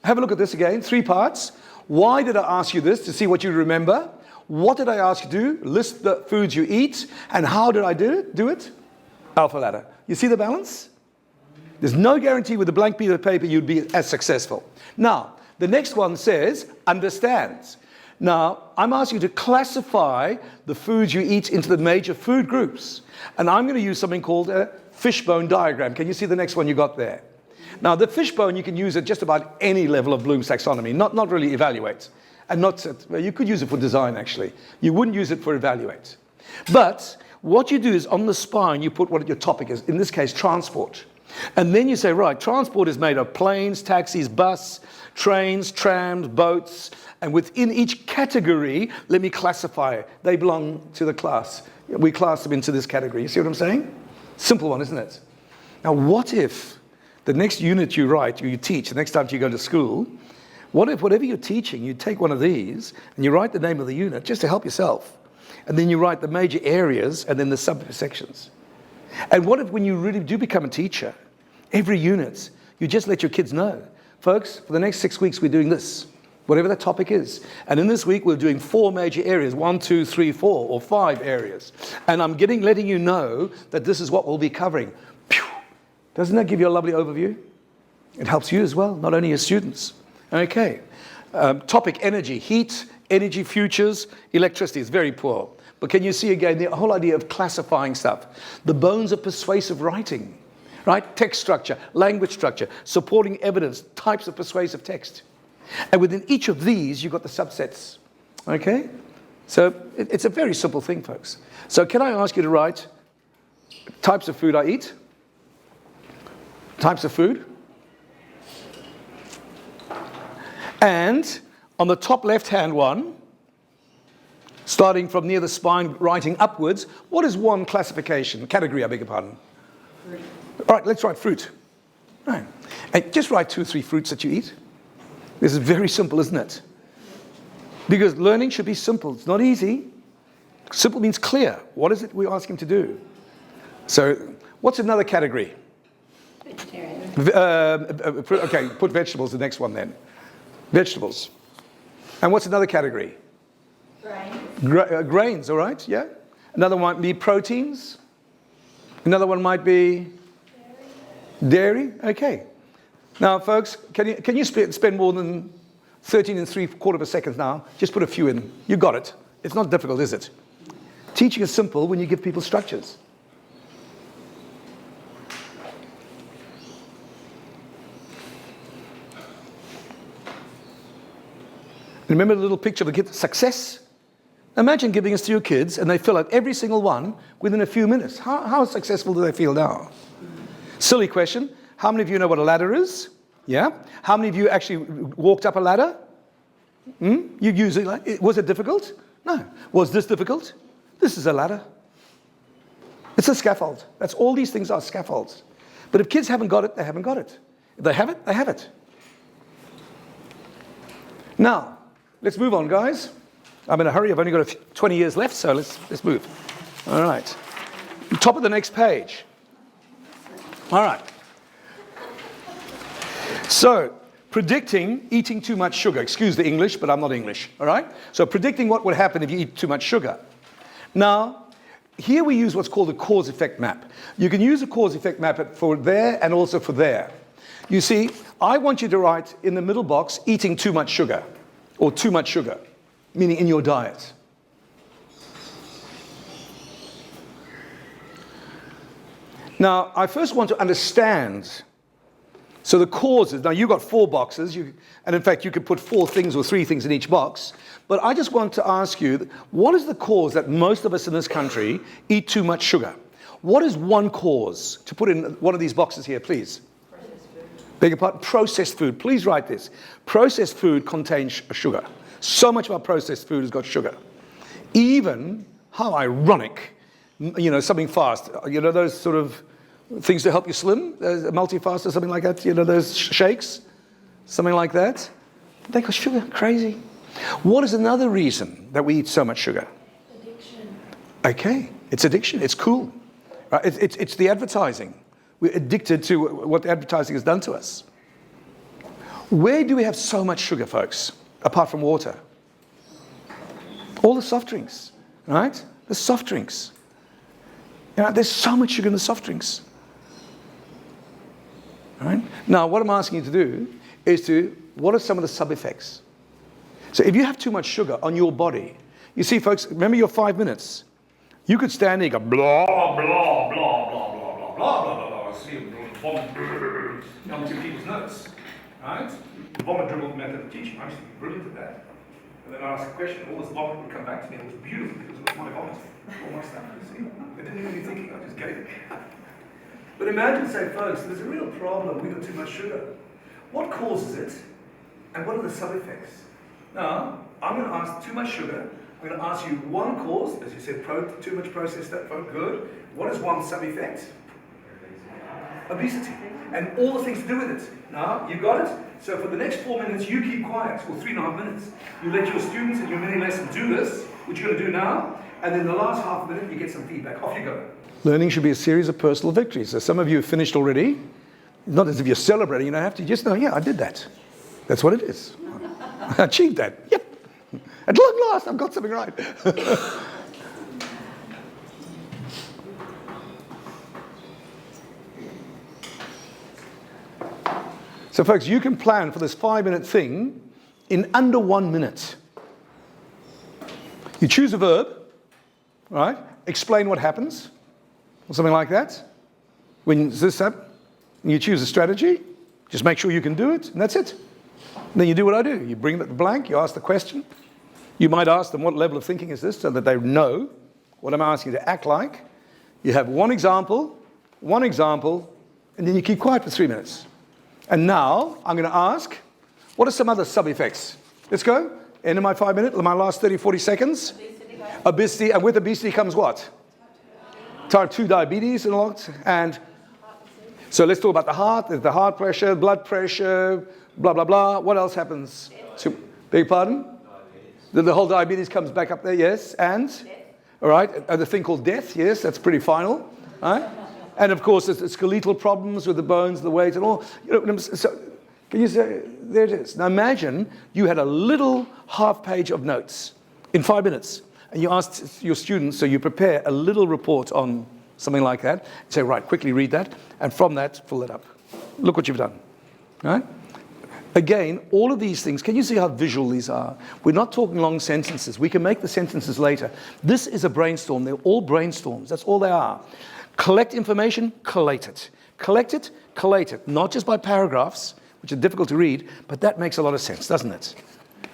have a look at this again. 3 parts. Why did I ask you this? To see what you remember. What did I ask you to do? List the foods you eat. And how did I do it? Alpha ladder. You see the balance? There's no guarantee with a blank piece of paper you'd be as successful. Now, the next one says, understands. Now, I'm asking you to classify the foods you eat into the major food groups. And I'm going to use something called a fishbone diagram. Can you see the next one you got there? Now, the fishbone, you can use at just about any level of Bloom's taxonomy, not really evaluate. And you could use it for design, actually. You wouldn't use it for evaluate. But what you do is on the spine, you put what your topic is, in this case, transport. And then you say, right, transport is made of planes, taxis, bus, trains, trams, boats. And within each category, let me classify it. They belong to the class. We class them into this category. You see what I'm saying? Simple one, isn't it? Now, what if the next unit you write, or you teach, the next time you go to school, what if whatever you're teaching, you take one of these and you write the name of the unit just to help yourself. And then you write the major areas and then the subsections. And what if when you really do become a teacher, every unit, You just let your kids know. Folks, for the next 6 weeks, we're doing this, whatever the topic is. And in this week, we're doing 4 major areas, 1, 2, 3, 4, or 5 areas. And I'm letting you know that this is what we'll be covering. Phew. Doesn't that give you a lovely overview? It helps you as well, not only your students. Okay. Topic, energy, heat, energy futures, electricity is very poor. But can you see again the whole idea of classifying stuff? The bones of persuasive writing, right? Text structure, language structure, supporting evidence, types of persuasive text. And within each of these, you've got the subsets, okay? So it's a very simple thing, folks. So can I ask you to write types of food I eat? Types of food. And on the top left-hand one, starting from near the spine, writing upwards, what is one classification, category, I beg your pardon? Fruit. All right, let's write fruit. Right. And just write 2 or 3 fruits that you eat. This is very simple, isn't it? Because learning should be simple. It's not easy. Simple means clear. What is it we ask him to do? So what's another category? Vegetarian. Okay, put vegetables, the next one then. Vegetables. And what's another category? Grains. Grains, all right, yeah. Another one might be proteins. Another one might be dairy. Okay. Now, folks, can you spend more than 13 3/4 seconds now? Just put a few in. You got it. It's not difficult, is it? Teaching is simple when you give people structures. Remember the little picture of the kid, success? Imagine giving this to your kids and they fill out every single one within a few minutes. How successful do they feel now? Silly question. How many of you know what a ladder is? Yeah? How many of you actually walked up a ladder? You use it. Was it difficult? No. Was this difficult? This is a ladder. It's a scaffold. That's all these things are, scaffolds. But if kids haven't got it, they haven't got it. If they have it, they have it. Now, let's move on, guys. I'm in a hurry. I've only got 20 years left, so let's move. All right. Top of the next page. All right. So, predicting eating too much sugar. Excuse the English, but I'm not English. All right? So, predicting what would happen if you eat too much sugar. Now, here we use what's called a cause-effect map. You can use a cause-effect map for there and also for there. You see, I want you to write in the middle box, eating too much sugar, or too much sugar, meaning in your diet. Now, I first want to understand, so the causes, now you've got 4 boxes, and in fact you could put 4 things or 3 things in each box, but I just want to ask you, what is the cause that most of us in this country eat too much sugar? What is one cause? To put in one of these boxes here, please. Beg your pardon? Processed food. Please write this. Processed food contains sugar. So much of our processed food has got sugar. Even, how ironic, something fast. Those sort of things to help you slim, multi-fast or something like that. Those shakes, something like that. They got sugar. Crazy. What is another reason that we eat so much sugar? Addiction. Okay, it's addiction. It's cool. Right? It's the advertising. We're addicted to what the advertising has done to us. Where do we have so much sugar, folks, apart from water? All the soft drinks, right? The soft drinks. There's so much sugar in the soft drinks. All right? Now, what I'm asking you to do is what are some of the sub-effects? So if you have too much sugar on your body, you see, folks, remember your 5 minutes. You could stand there and go, blah, blah, blah, blah, blah, blah, blah, blah, blah, blah. Vomit onto people's notes, right? The vomit dribble method of teaching. I used to be brilliant at that. And then I asked a question, all this vomit would come back to me. It was beautiful because it was my vomit, all my stuff. You see, I didn't even think. I just gave it. But imagine, say, folks, there's a real problem. We've got too much sugar. What causes it, and what are the sub-effects? Now, I'm going to ask too much sugar. I'm going to ask you one cause, as you said, too much processed stuff. Good. What is one sub-effect? Obesity, and all the things to do with it. Now, you got it? So for the next 4 minutes, you keep quiet, or 3.5 minutes. You let your students in your mini lesson do this, which you're going to do now, and then the last half minute, you get some feedback. Off you go. Learning should be a series of personal victories. So some of you have finished already. Not as if you're celebrating, you don't have to. Just know, yeah, I did that. That's what it is. I achieved that. Yep. At long last, I've got something right. So folks, you can plan for this 5-minute thing in under 1 minute. You choose a verb, right? Explain what happens, or something like that. When this happens, you choose a strategy, just make sure you can do it, and that's it. And then you do what I do. You bring the blank, you ask the question. You might ask them, what level of thinking is this, so that they know what I'm asking you to act like. You have one example, and then you keep quiet for 3 minutes. And now, I'm going to ask, what are some other sub-effects? Let's go. End of my 5 minutes, my last 30, 40 seconds. Obesity, and with obesity comes what? Type 2 diabetes and a lot. And so let's talk about the heart. There's the heart pressure, blood pressure, blah, blah, blah. What else happens? So, beg pardon? The whole diabetes comes back up there, yes. And? All right. The thing called death, yes, that's pretty final. All right? And of course, there's the skeletal problems with the bones, the weight, and all. You know, so can you say, there it is. Now imagine you had a little half page of notes in 5 minutes, and you asked your students, so you prepare a little report on something like that, say, right, quickly read that, and from that, fill it up. Look what you've done. All right? Again, all of these things, can you see how visual these are? We're not talking long sentences. We can make the sentences later. This is a brainstorm. They're all brainstorms. That's all they are. Collect information, collate it. Collect it, collate it. Not just by paragraphs, which are difficult to read, but that makes a lot of sense, doesn't it?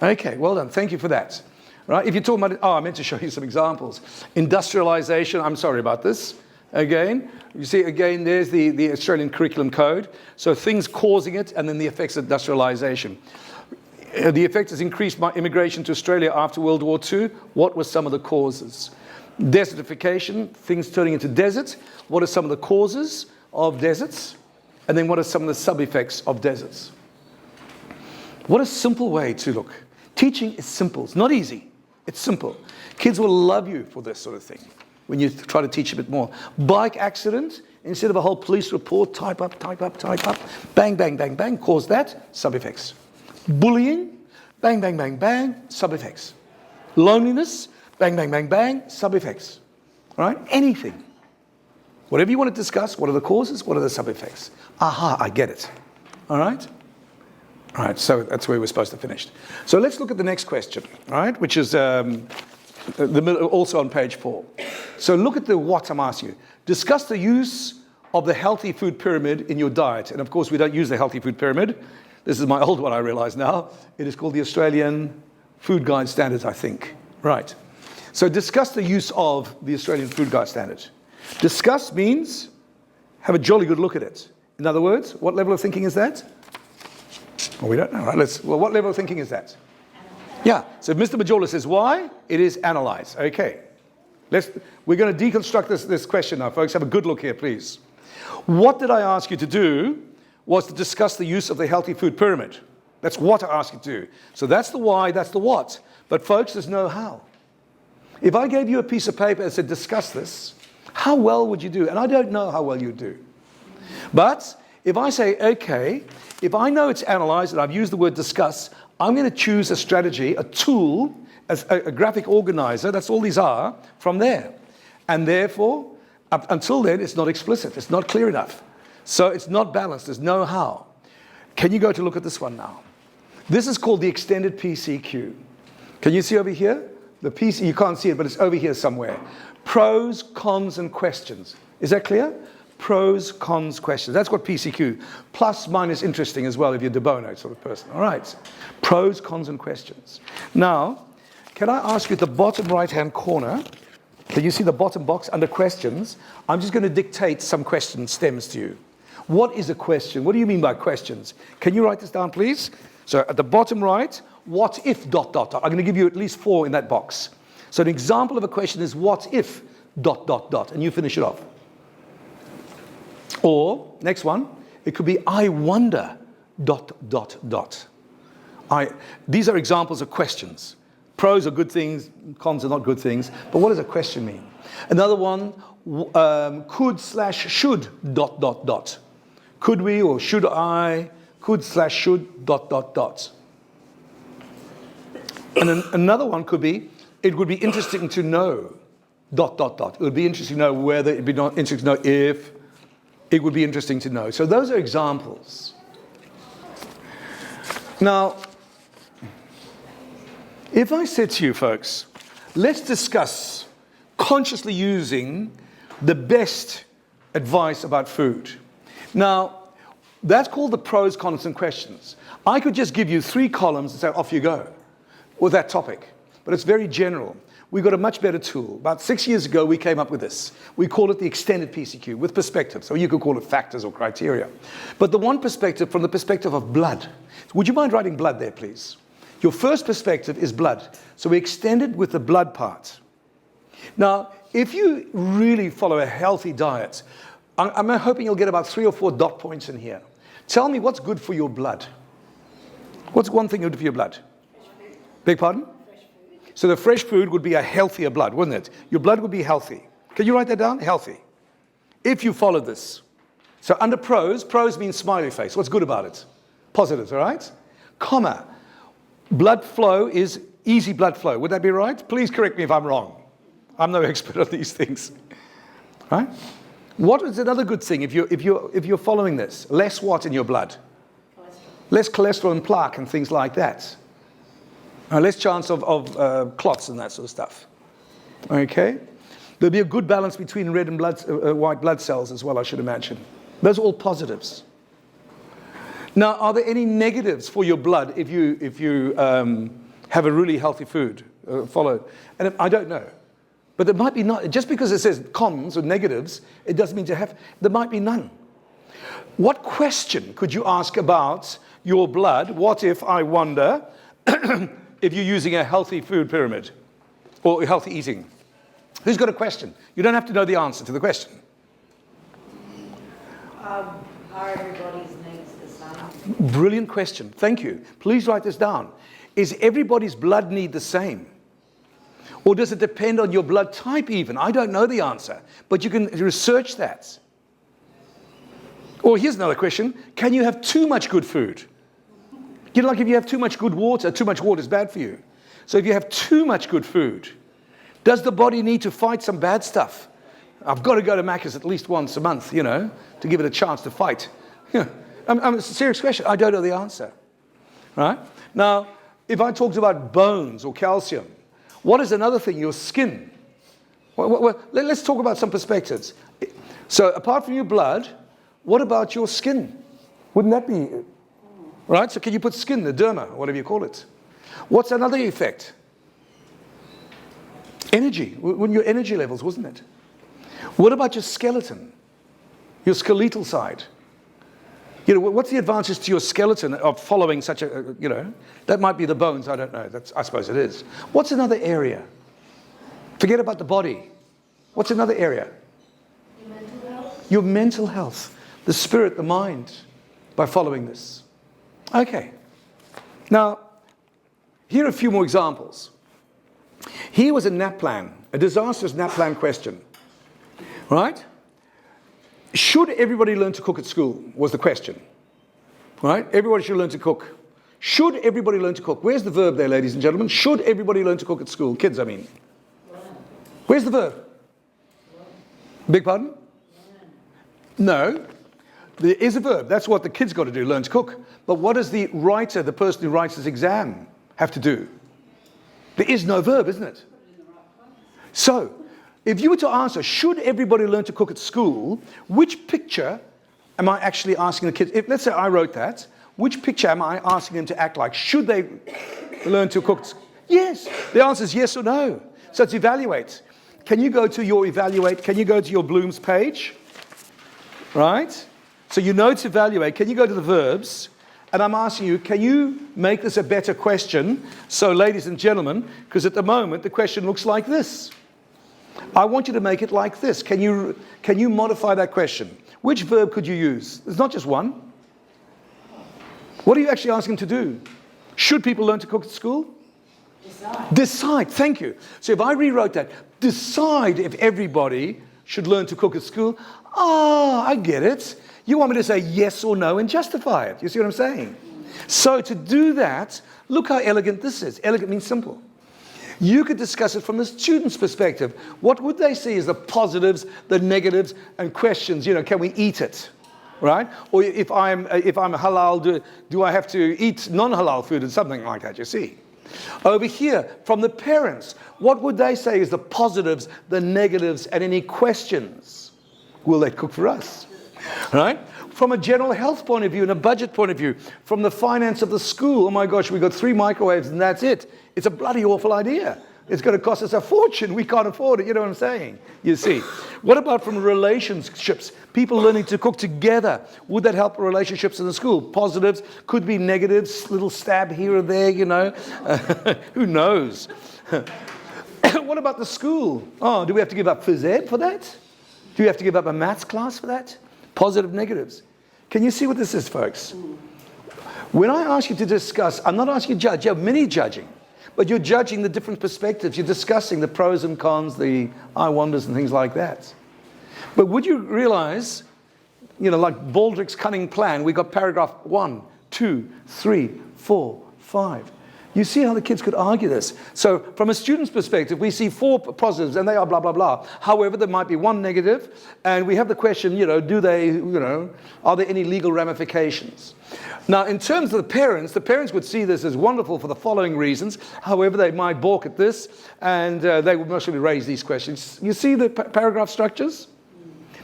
Okay, well done. Thank you for that. Right? If you're talking about, I meant to show you some examples. Industrialization, I'm sorry about this. Again, you see, again, there's the Australian Curriculum Code. So things causing it, and then the effects of industrialization. The effect is increased by immigration to Australia after World War II. What were some of the causes? Desertification, things turning into deserts. What are some of the causes of deserts? And then what are some of the sub-effects of deserts? What a simple way to look. Teaching is simple. It's not easy. It's simple. Kids will love you for this sort of thing when you try to teach a bit more. Bike accident, instead of a whole police report, type up, bang, bang, bang, bang, cause that, sub-effects. Bullying, bang, bang, bang, bang, sub-effects. Loneliness, bang, bang, bang, bang, sub-effects. All right? Anything. Whatever you want to discuss, what are the causes, what are the sub-effects? Aha, I get it. All right? All right, so that's where we're supposed to finish. So let's look at the next question, all right, which is also on page 4. So look at the what I'm asking you. Discuss the use of the healthy food pyramid in your diet. And of course, we don't use the healthy food pyramid. This is my old one, I realize now. It is called the Australian Food Guide Standards, I think. Right. So discuss the use of the Australian Food Guide Standard. Discuss means have a jolly good look at it. In other words, what level of thinking is that? Well, we don't know, right? Well, what level of thinking is that? Yeah, so if Mr. Majola says why, it is analyze. Okay. We're going to deconstruct this question now, folks. Have a good look here, please. What did I ask you to do was to discuss the use of the healthy food pyramid. That's what I asked you to do. So that's the why, that's the what. But folks, there's no how. If I gave you a piece of paper and said, discuss this, how well would you do? And I don't know how well you'd do. But if I say, okay, if I know it's analyzed and I've used the word discuss, I'm going to choose a strategy, a tool, as a graphic organizer, that's all these are, from there. And therefore, up until then, it's not explicit. It's not clear enough. So it's not balanced. There's no how. Can you go to look at this one now? This is called the extended PCQ. Can you see over here? The PC, you can't see it, but it's over here somewhere. Pros, cons, and questions. Is that clear? Pros, cons, questions. That's what PCQ. Plus, minus, interesting as well if you're de bono sort of person. All right. Pros, cons, and questions. Now, can I ask you at the bottom right-hand corner, can you see the bottom box under questions? I'm just going to dictate some question stems to you. What is a question? What do you mean by questions? Can you write this down, please? So at the bottom right, what if ... I'm going to give you at least 4 in that box. So an example of a question is what if ... and you finish it off. Or, next one, it could be I wonder ... These are examples of questions. Pros are good things, cons are not good things. But what does a question mean? Another one, could/should ... Could we or should I, could/should, ... And then another one could be, it would be interesting to know, ... It would be interesting to know whether, it'd be not interesting to know if, it would be interesting to know. So those are examples. Now, if I said to you folks, let's discuss consciously using the best advice about food. Now, that's called the pros, cons, and questions. I could just give you 3 columns and say, off you go with that topic. But it's very general. We've got a much better tool. About 6 years ago, we came up with this. We call it the extended PCQ with perspective. So you could call it factors or criteria. But the one perspective from the perspective of blood. Would you mind writing blood there, please? Your first perspective is blood. So we extended with the blood part. Now, if you really follow a healthy diet, I'm hoping you'll get about 3 or 4 dot points in here. Tell me what's good for your blood. What's one thing good for your blood? Beg pardon? So the fresh food would be a healthier blood, wouldn't it? Your blood would be healthy. Can you write that down? Healthy. If you follow this. So under pros, pros means smiley face. What's good about it? Positives, all right? Comma. Blood flow is easy blood flow. Would that be right? Please correct me if I'm wrong. I'm no expert on these things. Right? What is another good thing if you're following this? Less what in your blood? Cholesterol. Less cholesterol and plaque and things like that. Less chance of clots and that sort of stuff. Okay? There'll be a good balance between red and white blood cells as well, I should imagine. Those are all positives. Now, are there any negatives for your blood if you have a really healthy food followed? And I don't know. But there might be not. Just because it says cons or negatives, it doesn't mean to have. There might be none. What question could you ask about your blood? What if, I wonder, if you're using a healthy food pyramid or healthy eating? Who's got a question? You don't have to know the answer to the question. Are everybody's needs the same? Brilliant question. Thank you. Please write this down. Is everybody's blood need the same? Or does it depend on your blood type even? I don't know the answer, but you can research that. Or here's another question. Can you have too much good food? You know, like if you have too much good water, too much water is bad for you. So if you have too much good food, does the body need to fight some bad stuff? I've got to go to Macca's at least once a month, you know, to give it a chance to fight. It's a serious question. I don't know the answer. Right? Now, if I talked about bones or calcium, what is another thing? Your skin. Well, let's talk about some perspectives. So apart from your blood, what about your skin? Wouldn't that be... Right? So can you put skin, the derma, whatever you call it? What's another effect? Energy. Wouldn't your energy levels, wasn't it? What about your skeleton? Your skeletal side? You know, what's the advantage to your skeleton of following such a, you know, that might be the bones, I don't know. I suppose it is. What's another area? Forget about the body. What's another area? Your mental health. Your mental health, the spirit, the mind, by following this. Okay. Now, here are a few more examples. Here was a NAP plan, a disastrous NAP plan question. Right? Should everybody learn to cook at school, was the question. Right? Everybody should learn to cook. Should everybody learn to cook? Where's the verb there, ladies and gentlemen? Should everybody learn to cook at school? Kids, I mean. Where's the verb? Beg pardon? No. There is a verb. That's what the kids got to do, learn to cook. But what does the writer, the person who writes this exam, have to do? There is no verb, isn't it? So, if you were to answer, should everybody learn to cook at school, which picture am I actually asking the kids? Let's say I wrote that, which picture am I asking them to act like? Should they learn to cook? Yes. The answer is yes or no. So it's evaluate. Can you go to your evaluate? Can you go to your Bloom's page? Right? So you know to evaluate. Can you go to the verbs? And I'm asking you, can you make this a better question? So ladies and gentlemen, because at the moment the question looks like this. I want you to make it like this. Can you modify that question? Which verb could you use? There's not just one. What are you actually asking them to do? Should people learn to cook at school? Decide. Decide, thank you. So if I rewrote that, decide if everybody should learn to cook at school. Ah, I get it. You want me to say yes or no and justify it. You see what I'm saying? So to do that, look how elegant this is. Elegant means simple. You could discuss it from the student's perspective. What would they see as the positives, the negatives, and questions? You know, can we eat it? Right? Or if I'm halal, do I have to eat non-halal food and something like that, you see? Over here, from the parents, what would they say is the positives, the negatives, and any questions? Will they cook for us? Right? From a general health point of view and a budget point of view, from the finance of the school, oh my gosh, we've got 3 microwaves and that's it. It's a bloody awful idea. It's going to cost us a fortune. We can't afford it. You know what I'm saying? You see. What about from relationships? People learning to cook together. Would that help relationships in the school? Positives, could be negatives, little stab here or there, you know. Who knows? What about the school? Oh, do we have to give up phys ed for that? Do we have to give up a maths class for that? Positive, negatives. Can you see what this is, folks? When I ask you to discuss, I'm not asking you to judge. You have mini judging. But you're judging the different perspectives. You're discussing the pros and cons, the I wonders and things like that. But would you realize, you know, like Baldrick's cunning plan, we got paragraph 1, 2, 3, 4, 5. You see how the kids could argue this. So from a student's perspective, we see 4 positives and they are blah, blah, blah. However, there might be 1 negative. And we have the question, you know, do they, you know, are there any legal ramifications? Now, in terms of the parents would see this as wonderful for the following reasons. However, they might balk at this and they would mostly raise these questions. You see the paragraph structures?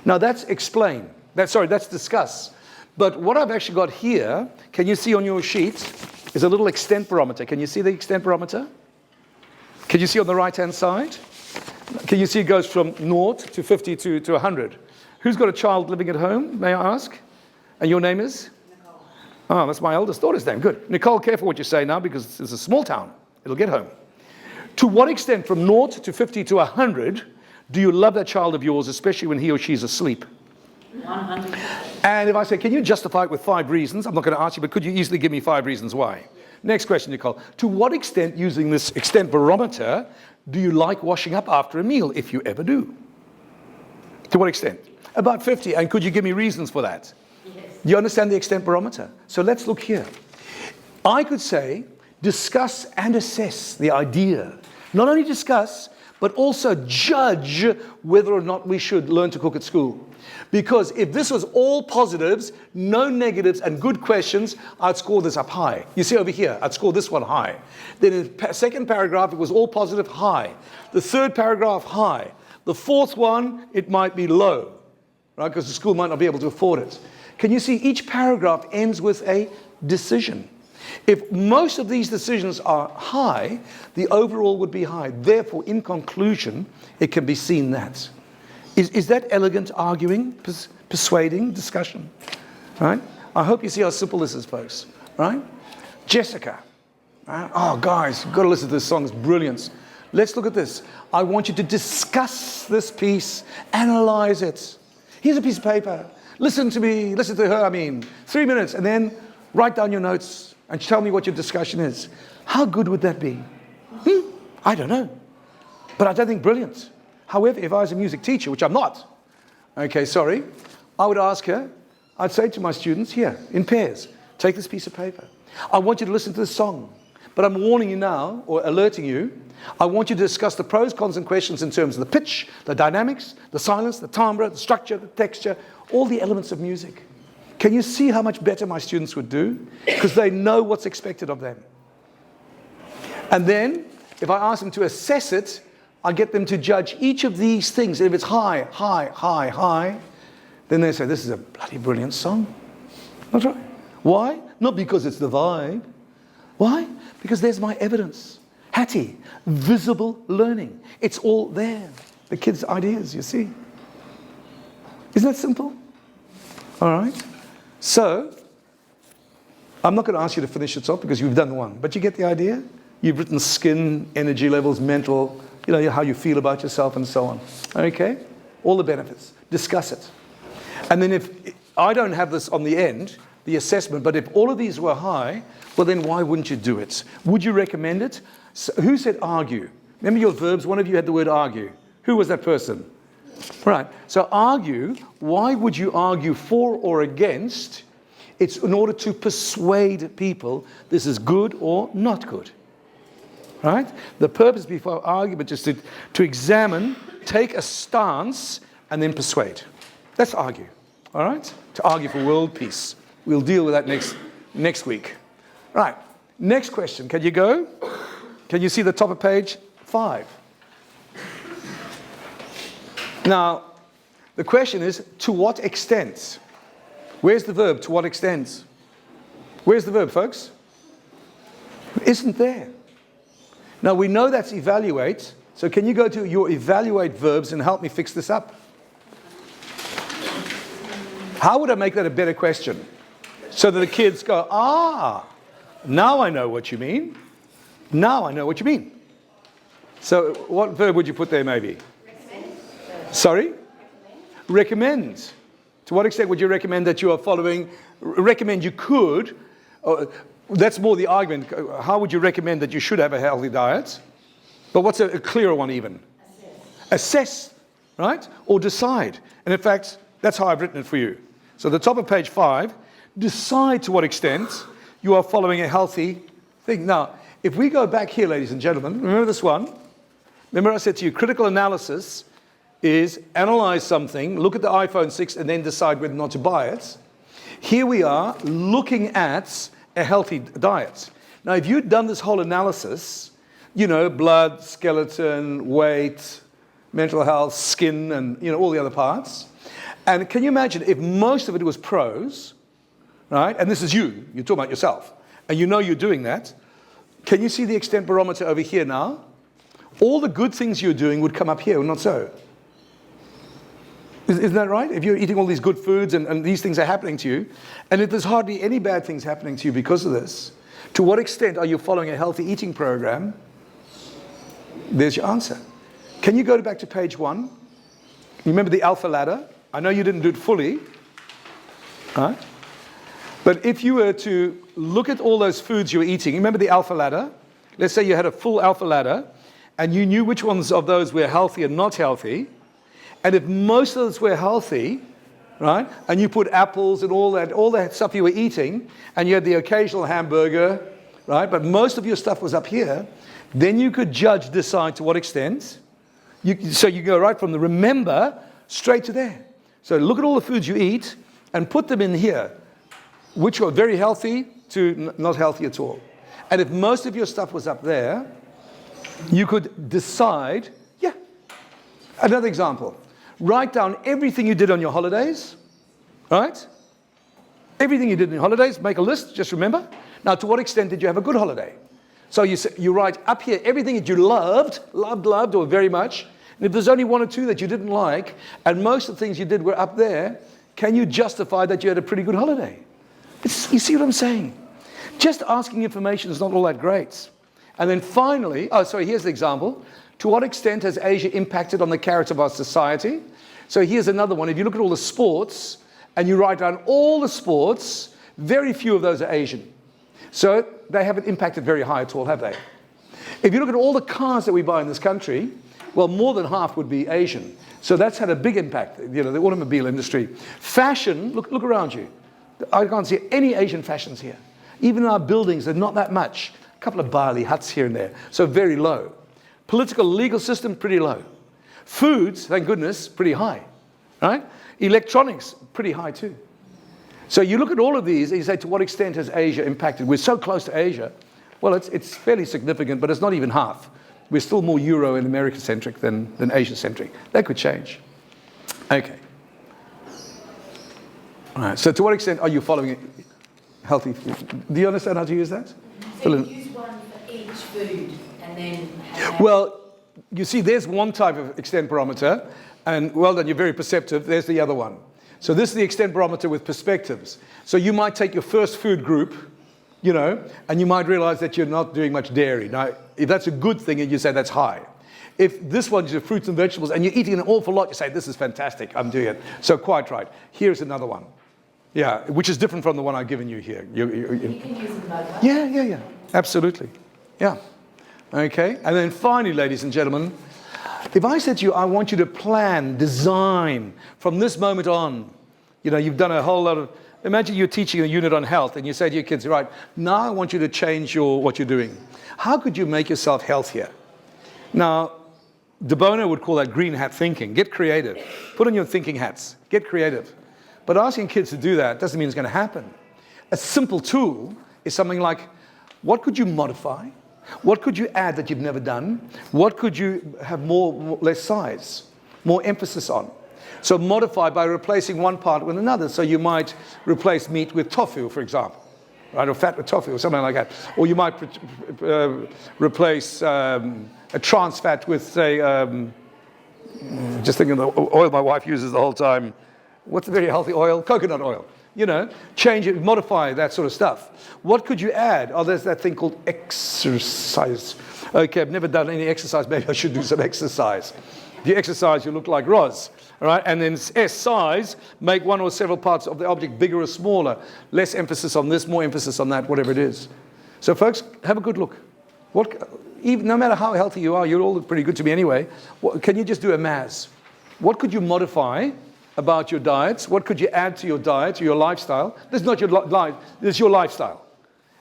Now, that's explain. That's discuss. But what I've actually got here, can you see on your sheet, is a little extent barometer. Can you see the extent barometer? Can you see on the right-hand side? Can you see it goes from 0 to 50 to 100? Who's got a child living at home, may I ask? And your name is? Nicole. Oh, that's my eldest daughter's name. Good. Nicole, careful what you say now because it's a small town. It'll get home. To what extent from 0 to 50 to 100 do you love that child of yours, especially when he or she's asleep? 100%. And if I say, can you justify it with 5 reasons? I'm not going to ask you, but could you easily give me 5 reasons why? Yeah. Next question, Nicole. To what extent, using this extent barometer, do you like washing up after a meal, if you ever do? To what extent? About 50. And could you give me reasons for that? Yes. You understand the extent barometer? So let's look here. I could say, discuss and assess the idea. Not only discuss, but also judge whether or not we should learn to cook at school. Because if this was all positives, no negatives, and good questions, I'd score this up high. You see over here, I'd score this one high. Then in the second paragraph, it was all positive, high. The third paragraph, high. The fourth one, it might be low, right? Because the school might not be able to afford it. Can you see each paragraph ends with a decision? If most of these decisions are high, the overall would be high. Therefore, in conclusion, it can be seen that. Is that elegant arguing, persuading, discussion? Right? I hope you see how simple this is, folks. Right? Jessica. Right? Oh, guys, you've got to listen to this song. It's brilliant. Let's look at this. I want you to discuss this piece, analyze it. Here's a piece of paper. Listen to me, listen to her, 3 minutes, and then write down your notes and tell me what your discussion is. How good would that be? I don't know. But I don't think brilliant. However, if I was a music teacher, which I'm not, okay, sorry, I would ask her, I'd say to my students, here, in pairs, take this piece of paper. I want you to listen to this song. But I'm warning you now, or alerting you, I want you to discuss the pros, cons, and questions in terms of the pitch, the dynamics, the silence, the timbre, the structure, the texture, all the elements of music. Can you see how much better my students would do? Because they know what's expected of them. And then, if I ask them to assess it, I get them to judge each of these things. If it's high, high, high, high, then they say, this is a bloody brilliant song. That's right. Why? Not because it's the vibe. Why? Because there's my evidence. Hattie, visible learning. It's all there. The kids' ideas, you see. Isn't that simple? All right. So, I'm not going to ask you to finish it off because you've done one. But you get the idea? You've written skin, energy levels, mental, how you feel about yourself and so on. Okay? All the benefits. Discuss it. And then if I don't have this on the end, the assessment, but if all of these were high, well then why wouldn't you do it? Would you recommend it? So, who said argue? Remember your verbs? One of you had the word argue. Who was that person? Right. So argue, why would you argue for or against? It's in order to persuade people this is good or not good. Right? The purpose before argument is to examine, take a stance, and then persuade. That's argue. All right? To argue for world peace. We'll deal with that next week. Right. Next question. Can you go? Can you see the top of page 5? Now, the question is, to what extent? Where's the verb, to what extent? Where's the verb, folks? It isn't there. Now, we know that's evaluate, so can you go to your evaluate verbs and help me fix this up? How would I make that a better question? So that the kids go, now I know what you mean. Now I know what you mean. So what verb would you put there, maybe? Sorry? Recommend. To what extent would you recommend that you are following? Recommend you could. That's more the argument. How would you recommend that you should have a healthy diet? But what's a clearer one even? Assess, right? Or decide. And in fact, that's how I've written it for you. So the top of page 5, decide to what extent you are following a healthy thing. Now, if we go back here, ladies and gentlemen, remember this one? Remember I said to you, critical analysis is analyze something, look at the iPhone 6, and then decide whether or not to buy it. Here we are looking at a healthy diet. Now, if you'd done this whole analysis, you know, blood, skeleton, weight, mental health, skin, and, you know, all the other parts. And can you imagine if most of it was prose, right? And this is you're talking about yourself, and you know you're doing that. Can you see the extent barometer over here now? All the good things you're doing would come up here, not so. Isn't that right? If you're eating all these good foods and these things are happening to you, and if there's hardly any bad things happening to you because of this, to what extent are you following a healthy eating program? There's your answer. Can you go back to page 1? Remember the alpha ladder? I know you didn't do it fully, right? But if you were to look at all those foods you were eating, remember the alpha ladder? Let's say you had a full alpha ladder, and you knew which ones of those were healthy and not healthy. And if most of those were healthy, right, and you put apples and all that stuff you were eating, and you had the occasional hamburger, right, but most of your stuff was up here, then you could decide to what extent. So you go right from the remember straight to there. So look at all the foods you eat and put them in here, which are very healthy to not healthy at all. And if most of your stuff was up there, you could decide, Another example. Write down everything you did on your holidays, right? Everything you did on your holidays, make a list, just remember. Now, to what extent did you have a good holiday? So you write up here everything that you loved, or very much. And if there's only 1 or 2 that you didn't like, and most of the things you did were up there, can you justify that you had a pretty good holiday? You see what I'm saying? Just asking information is not all that great. And then finally, here's the example. To what extent has Asia impacted on the character of our society? So here's another one. If you look at all the sports, and you write down all the sports, very few of those are Asian. So they haven't impacted very high at all, have they? If you look at all the cars that we buy in this country, well, more than half would be Asian. So that's had a big impact, the automobile industry. Fashion, look around you. I can't see any Asian fashions here. Even in our buildings, there's not that much. A couple of Bali huts here and there, so very low. Political, legal system, pretty low. Foods, thank goodness, pretty high, right? Electronics, pretty high too. So you look at all of these and you say, to what extent has Asia impacted? We're so close to Asia. Well, it's fairly significant, but it's not even half. We're still more Euro and American-centric than Asia-centric. That could change. Okay. All right, so to what extent are you following healthy food? Do you understand how to use that? So you use one for each food and then have Well, you see, there's one type of extent barometer, and well done, you're very perceptive. There's the other one. So this is the extent barometer with perspectives. So you might take your first food group, and you might realize that you're not doing much dairy. Now, if that's a good thing, and you say that's high. If this one's your fruits and vegetables, and you're eating an awful lot, you say, this is fantastic, I'm doing it. So quite right. Here's another one. Yeah, which is different from the one I've given you here. You can use them both. Yeah. Absolutely. Yeah. Okay. And then finally, ladies and gentlemen, If I said to you, I want you to plan, design from this moment on, you know, you've done a whole lot of, imagine you're teaching a unit on health and you say to your kids, right, now I want you to change what you're doing. How could you make yourself healthier? Now, De Bono would call that green hat thinking. Get creative. Put on your thinking hats. Get creative. But asking kids to do that doesn't mean it's going to happen. A simple tool is something like, what could you modify? What could you add that you've never done? What could you have less size, more emphasis on? So modify by replacing one part with another. So you might replace meat with tofu, for example, right? Or fat with tofu or something like that. Or you might replace a trans fat with, say, just thinking of the oil my wife uses the whole time. What's a very healthy oil? Coconut oil. You know, change it, modify that sort of stuff. What could you add? Oh, there's that thing called exercise. Okay, I've never done any exercise. Maybe I should do some exercise. If you exercise, you look like Ros. All right, and then S, size, make one or several parts of the object bigger or smaller. Less emphasis on this, more emphasis on that, whatever it is. So folks, have a good look. No matter how healthy you are, you all look pretty good to me anyway. Can you just do a mass? What could you modify about your diets? What could you add to your diet, to your lifestyle? This is not your life, this is your lifestyle.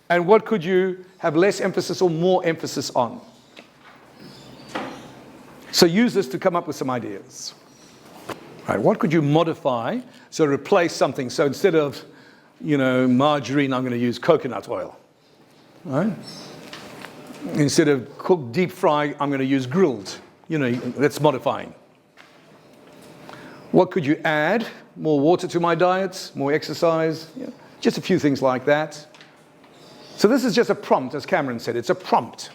And what could you have less emphasis or more emphasis on? So use this to come up with some ideas. Right, what could you modify? So replace something. So instead of, you know, margarine, I'm going to use coconut oil. Right? Instead of cooked deep fry, I'm going to use grilled. You know, that's modifying. What could you add? More water to my diet, more exercise, just a few things like that. So this is just a prompt, as Cameron said. It's a prompt.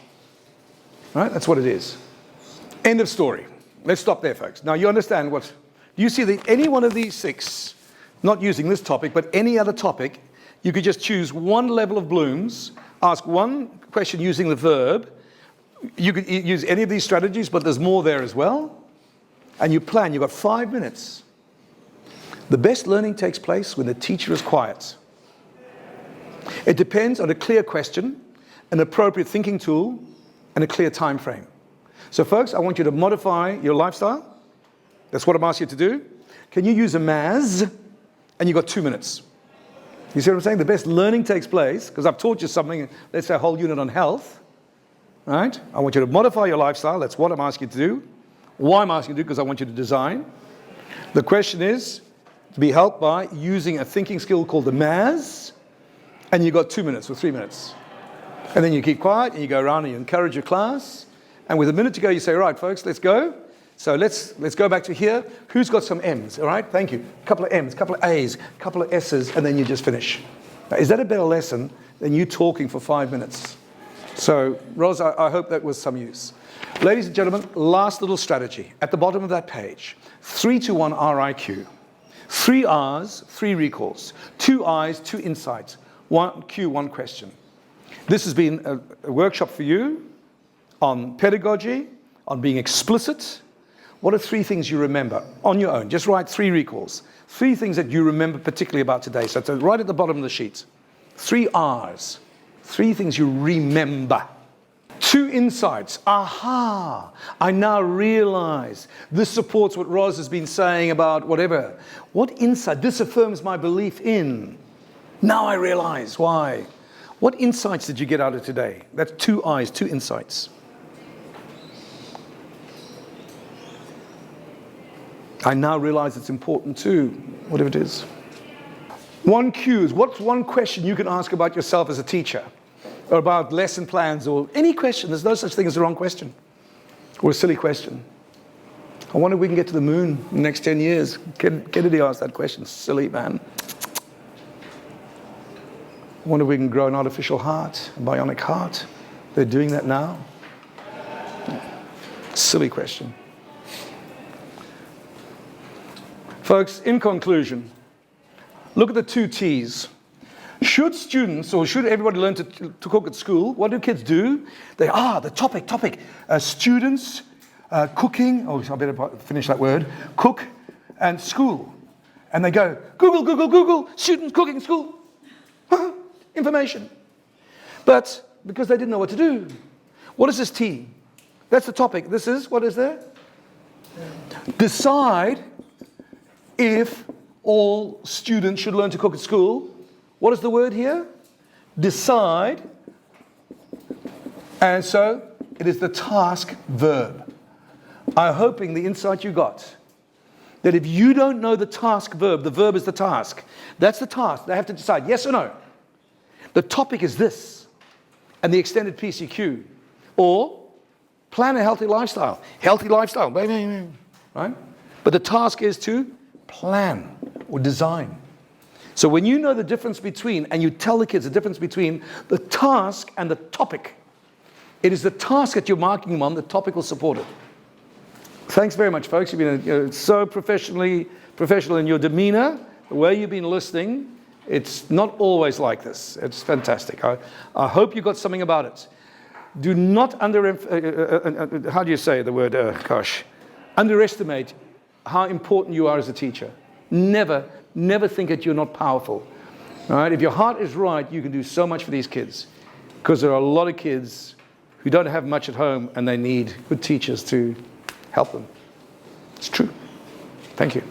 Right? That's what it is. End of story. Let's stop there, folks. Now you understand what... You see that any one of these 6, not using this topic, but any other topic, you could just choose one level of blooms, ask one question using the verb. You could use any of these strategies, but there's more there as well. And you plan, you've got 5 minutes. The best learning takes place when the teacher is quiet. It depends on a clear question, an appropriate thinking tool, and a clear time frame. So folks, I want you to modify your lifestyle. That's what I'm asking you to do. Can you use a MAS? And you've got 2 minutes. You see what I'm saying? The best learning takes place, because I've taught you something, let's say a whole unit on health. Right? I want you to modify your lifestyle. That's what I'm asking you to do. Why I'm asking you to do? Because I want you to design. The question is to be helped by using a thinking skill called the MAS, and you've got 2 minutes or 3 minutes. And then you keep quiet, and you go around and you encourage your class. And with a minute to go, you say, right, folks, let's go. So let's go back to here. Who's got some M's? All right, thank you. A couple of M's, a couple of A's, a couple of S's, and then you just finish. Now, is that a better lesson than you talking for 5 minutes? So, Ros, I hope that was some use. Ladies and gentlemen, last little strategy. At the bottom of that page, 3-to-1 RIQ. 3 R's, 3 recalls. 2 I's, 2 insights. 1 Q, 1 question. This has been a workshop for you on pedagogy, on being explicit. What are 3 things you remember on your own? Just write 3 recalls. 3 things that you remember particularly about today. So it's right at the bottom of the sheet. 3 R's. 3 things you remember. 2 insights. Aha! I now realize this supports what Ros has been saying about whatever. What insight? This affirms my belief in. Now I realize why. What insights did you get out of today? That's 2 I's, 2 insights. I now realize it's important too, whatever it is. 1 Q is, what's one question you can ask about yourself as a teacher? Or about lesson plans, or any question. There's no such thing as the wrong question. Or a silly question. I wonder if we can get to the moon in the next 10 years. Kennedy asked that question. Silly, man. I wonder if we can grow an artificial heart, a bionic heart. They're doing that now. Silly question. Folks, in conclusion, look at the 2 T's. Should students, or should everybody learn to cook at school? What do kids do? The topic. Students, cooking, I better finish that word, cook and school. And they go, Google, students cooking school. Information. But because they didn't know what to do. What is this T? That's the topic. This is, what is there? Decide if all students should learn to cook at school. What is the word here? Decide. And so it is the task verb. I'm hoping the insight you got, that if you don't know the task verb, the verb is the task. That's the task. They have to decide yes or no. The topic is this, and the extended PCQ. Or plan a healthy lifestyle. Healthy lifestyle, right? But the task is to plan or design. So when you know the difference between, and you tell the kids the difference between the task and the topic, it is the task that you're marking them on, the topic will support it. Thanks very much, folks. You've been so professional in your demeanor, the way you've been listening. It's not always like this. It's fantastic. I hope you got something about it. Do not how do you say the word, underestimate how important you are as a teacher. Never think that you're not powerful. All right? If your heart is right, you can do so much for these kids, because there are a lot of kids who don't have much at home and they need good teachers to help them. It's true. Thank you.